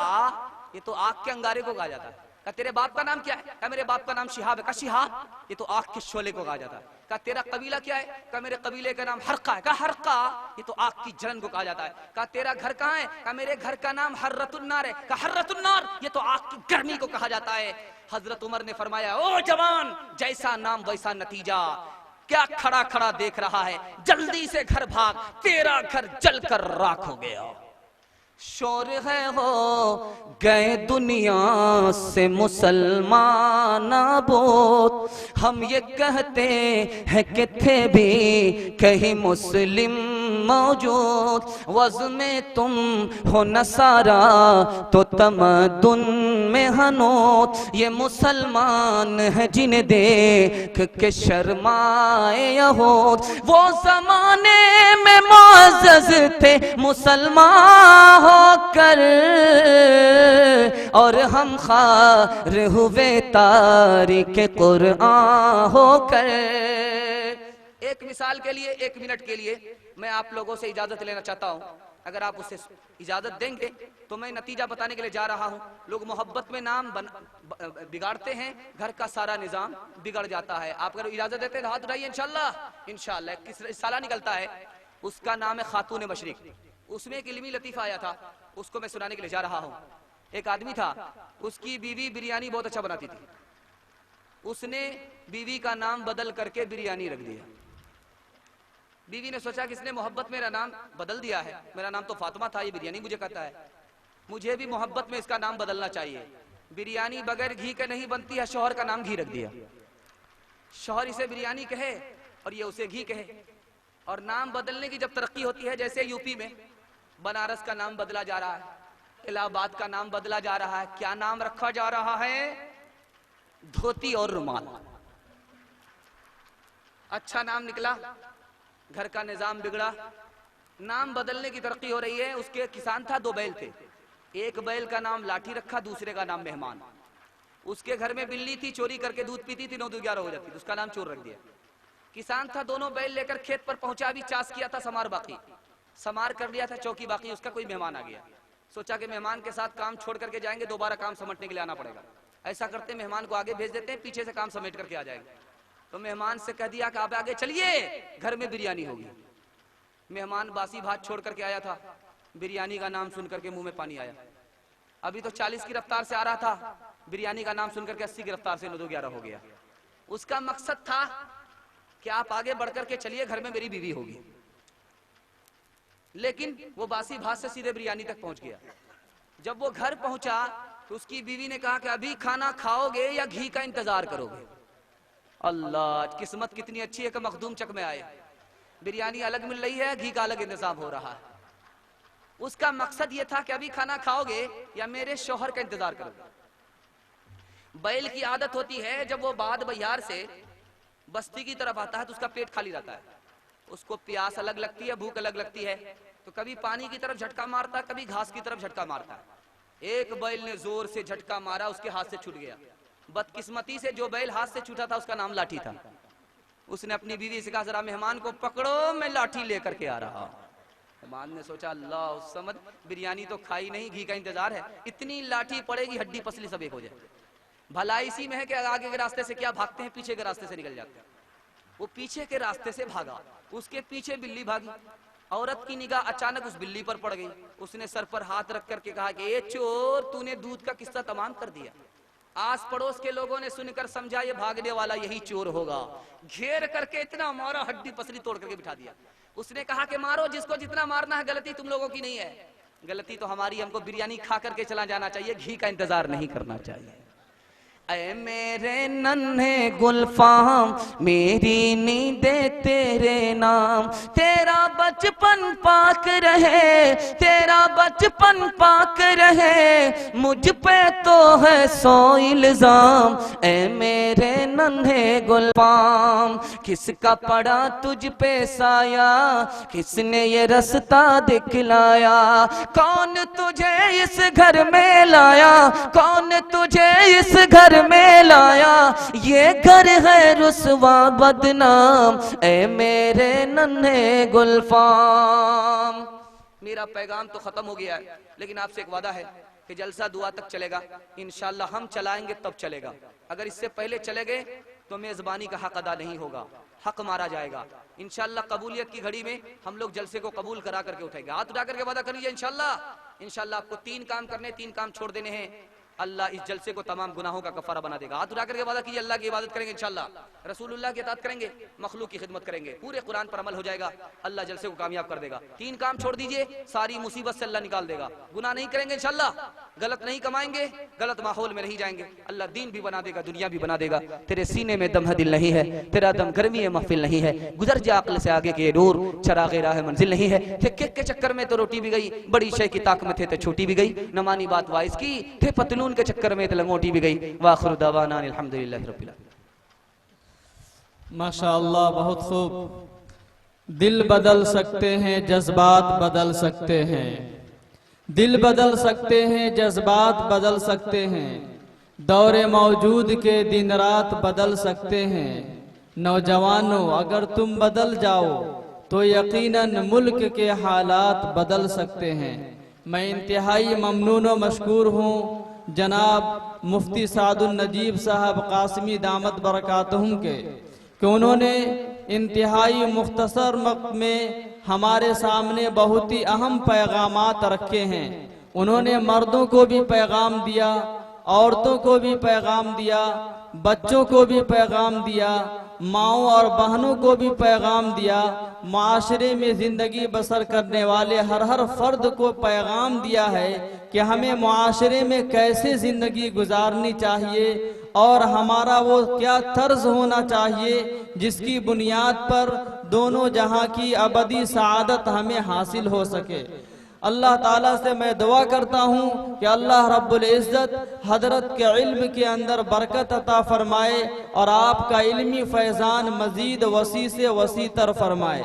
ये तो आग के अंगारे को कहा जाता है। कहा तेरे बाप का नाम क्या है? कहा मेरे बाप का नाम शिहाब है। कहा शिहाब, ये तो आग के शोले को कहा जाता है। कहा तेरा कबीला क्या है? कहा मेरे कबीले का नाम हरका है। कहा हरका, ये तो आग की जलन को कहा जाता है। कहा तेरा घर कहाँ है? कहा मेरे घर का नाम हर्रतुन्नार है। कहा हर्रतुन्नार, ये तो आग की गर्मी को कहा जाता है। हजरत उमर ने फरमाया, ओ जवान, जैसा नाम वैसा नतीजा, क्या खड़ा खड़ा देख रहा है? जल्दी से घर भाग, तेरा घर जलकर राख हो गया। शोर है हो गए दुनिया से मुसलमान बहुत, हम ये कहते हैं कि थे भी कहीं मुस्लिम मौजूद। वज़ में तुम हो नसारा तो तमद्दुन में हनूत, ये मुसलमान है जिन्हें देख के शर्माए यहूद। वो ज़माने में मुअज़्ज़ज़ थे मुसलमान होकर, और हम खार हुए तारीख़ कुरआन होकर। एक मिसाल के लिए, एक मिनट के लिए मैं आप लोगों से इजाजत लेना चाहता हूं। अगर आप उससे इजाजत देंगे तो मैं नतीजा बताने के लिए जा रहा हूं। लोग मोहब्बत में नाम बिगाड़ते हैं, घर का सारा निजाम बिगड़ जाता है। आप अगर इजाजत देते हैं तो हाथ उठाइए, इंशाल्लाह। इंशाल्लाह किस साला निकलता है, उसका नाम है खातून मशरिक। उसमें एक इल्मी लतीफा आया था, उसको मैं सुनाने के लिए जा रहा हूं। एक आदमी था, उसकी बीवी बिरयानी बहुत अच्छा बनाती थी। उसने बीवी का नाम बदल करके बिरयानी रख दिया। बीवी ने सोचा कि इसने मोहब्बत मेरा नाम बदल दिया है, मेरा नाम तो फातिमा था, ये बिरयानी मुझे कहता है, मुझे भी मोहब्बत में इसका नाम बदलना चाहिए। बिरयानी बगैर घी के नहीं बनती है, शौहर का नाम घी रख दिया। शौहर इसे बिरयानी कहे और ये उसे घी कहे। और नाम बदलने की जब तरक्की होती है, जैसे यूपी में बनारस का नाम बदला जा रहा है, इलाहाबाद का नाम बदला जा रहा है, क्या नाम रखा जा रहा है? धोती और रुमाल। अच्छा नाम निकला, घर का निजाम बिगड़ा। नाम बदलने की तरक्की हो रही है। उसके किसान था, 2 बैल थे। एक बैल का नाम लाठी रखा, दूसरे का नाम मेहमान। उसके घर में बिल्ली थी, चोरी करके दूध पीती थी, 9-11 हो जाती थी, उसका नाम चोर रख दिया। किसान था, दोनों बैल लेकर खेत पर पहुंचा, भी चास किया था, समार बाकी, समार कर लिया था, चौकी बाकी। उसका कोई मेहमान आ गया, सोचा कि मेहमान के साथ काम छोड़ करके जाएंगे, दोबारा काम समेटने के लिए आना पड़ेगा। ऐसा करते मेहमान को आगे भेज देते हैं, पीछे से काम समेट करके आ जाएंगे। तो मेहमान से कह दिया कि आप आगे चलिए, घर में बिरयानी होगी। मेहमान बासी भात छोड़ करके आया था, बिरयानी का नाम सुन करके मुंह में पानी आया। अभी तो 40 की रफ्तार से आ रहा था, बिरयानी का नाम सुनकर के 80 की रफ्तार से 9-11 हो गया। उसका मकसद था कि आप आगे बढ़ करके चलिए, घर में मेरी बीवी होगी। लेकिन वो बासी भात से सीधे बिरयानी तक पहुंच गया। जब वो घर पहुंचा तो उसकी बीवी ने कहा कि अभी खाना खाओगे या घी का इंतजार करोगे? अल्लाह, किस्मत कितनी अच्छी है कि मखदूम चक में आए। बिरयानी अलग मिल रही है, घी का अलग इंतजाम हो रहा है। उसका मकसद यह था कि अभी खाना खाओगे या मेरे शौहर का इंतजार करोगे। बैल की आदत होती है, जब वो बाद बहियार से बस्ती की तरफ आता है तो उसका पेट खाली रहता है। उसको प्यास अलग लगती है, भूख अलग लगती है, तो कभी पानी की तरफ झटका मारता है, कभी घास की तरफ झटका मारता है। एक बैल ने जोर से झटका मारा, उसके हाथ से छूट गया। बदकिस्मती से जो बैल हाथ से छूटा था उसका नाम लाठी था। उसने अपनी बीवी से कहा, जरा मेहमान को पकड़ो, मैं लाठी लेकर के आ रहा। मेहमान ने सोचा, अल्लाह समझ, बिरयानी तो खाई नहीं, घी का इंतजार है, इतनी लाठी पड़ेगी हड्डी पसली सब एक हो जाए। भला इसी में है कि आगे के रास्ते से क्या भागते हैं, पीछे के रास्ते से निकल जाते हैं। वो पीछे के रास्ते से भागा, उसके पीछे बिल्ली भागी। औरत की निगाह अचानक उस बिल्ली पर पड़ गई। उसने सर पर हाथ रख करके कहा कि ये चोर, तूने दूध का किस्सा तमाम कर दिया। आस पड़ोस के लोगों ने सुनकर समझा ये भागने वाला यही चोर होगा। घेर करके इतना मारा, हड्डी पसली तोड़ करके बिठा दिया। उसने कहा कि मारो, जिसको जितना मारना है, गलती तुम लोगों की नहीं है, गलती तो हमारी, हमको बिरयानी खा करके चला जाना चाहिए, घी का इंतजार नहीं करना चाहिए। ऐ मेरे नन्हे गुलफाम, मेरी नींदें तेरे नाम, तेरा बचपन पाक रहे, तेरा बचपन पाक रहे, मुझ पे तो है 100 इल्जाम। ऐ मेरे नन्हे गुलफाम, किसका पड़ा तुझ पे साया, किसने ये रास्ता दिखलाया, कौन तुझे इस घर में लाया, कौन तुझे इस घर घर में लाया, ये घर है रुसवा बदनाम, ए मेरे नन्हे गुलफाम। मेरा पैगाम तो खत्म हो गया है, लेकिन आपसे एक वादा है कि जलसा दुआ तक चलेगा, इंशाल्लाह हम चलाएंगे तब चलेगा। अगर इससे पहले चले गए तो मेजबानी का हक अदा नहीं होगा, हक मारा जाएगा। इंशाल्लाह कबूलियत की घड़ी में हम लोग जलसे को कबूल करा करके उठेंगे। हाथ उठा करके वादा कर लीजिए इंशाल्लाह। इंशाल्लाह आपको 3 काम करने, 3 काम छोड़ देने हैं। अल्लाह इस जलसे को तमाम गुनाहों का कफारा बना देगा। हाथ उठा करके वादा कीजिए, अल्लाह की इबादत करेंगे इंशाल्लाह, रसूलुल्लाह की इताअत करेंगे, मखलूक की खिदमत करेंगे, पूरे कुरान पर अमल हो जाएगा, अल्लाह जलसे को कामयाब कर देगा। 3 काम छोड़ दीजिए, सारी मुसीबत से अल्लाह निकाल देगा। गुनाह नहीं करेंगे इंशाल्लाह, गलत नहीं कमाएंगे, गलत माहौल में नहीं जाएंगे, अल्लाह दीन भी बना देगा, दुनिया भी बना देगा। तेरे सीने में दम दिल नहीं है, तेरा दम गर्मी है महफिल नहीं है, गुजर जा अक्ल से आगे के ये नूर, चरागे राह मंजिल नहीं है। थे केक के चक्कर में तो रोटी भी गई, बड़ी शय की ताक में थे तो छोटी भी गई, न मानी बात वाइस की, थे पतलून के चक्कर में तो लंगोटी भी गई। वाखिर दावाना अल्हम्दुलिल्लाहि रब्बिल आलमीन। माशाअल्लाह, बहुत खूब। दिल बदल सकते हैं, जज्बात बदल सकते हैं, दिल बदल सकते हैं, जज्बात बदल सकते हैं, दौरे मौजूद के दिन रात बदल सकते हैं। नौजवानों, अगर तुम बदल जाओ तो यकीनन मुल्क के हालात बदल सकते हैं। मैं इंतहाई ममनून व मशकूर हूँ जनाब मुफ्ती सादुल नजीब साहब कासिमी दामत बरकातहुम के, कि उन्होंने इंतहाई मुख्तसर वक्त में हमारे सामने बहुत ही अहम पैगामात रखे हैं। उन्होंने मर्दों को भी पैगाम दिया, औरतों को भी पैगाम दिया, बच्चों को भी पैगाम दिया, माओं और बहनों को भी पैगाम दिया, माशरे में ज़िंदगी बसर करने वाले हर फर्द को पैगाम दिया है कि हमें माशरे में कैसे ज़िंदगी गुजारनी चाहिए और हमारा वो क्या तर्ज होना चाहिए जिसकी बुनियाद पर दोनों जहां की अबदी सआदत हमें हासिल हो सके। अल्लाह ताला से मैं दुआ करता हूँ कि अल्लाह रब्बुल इज़्ज़त हजरत के इल्म के अंदर बरकत अता फरमाए और आपका इल्मी फैज़ान मज़ीद वसी से वसी तर फरमाए।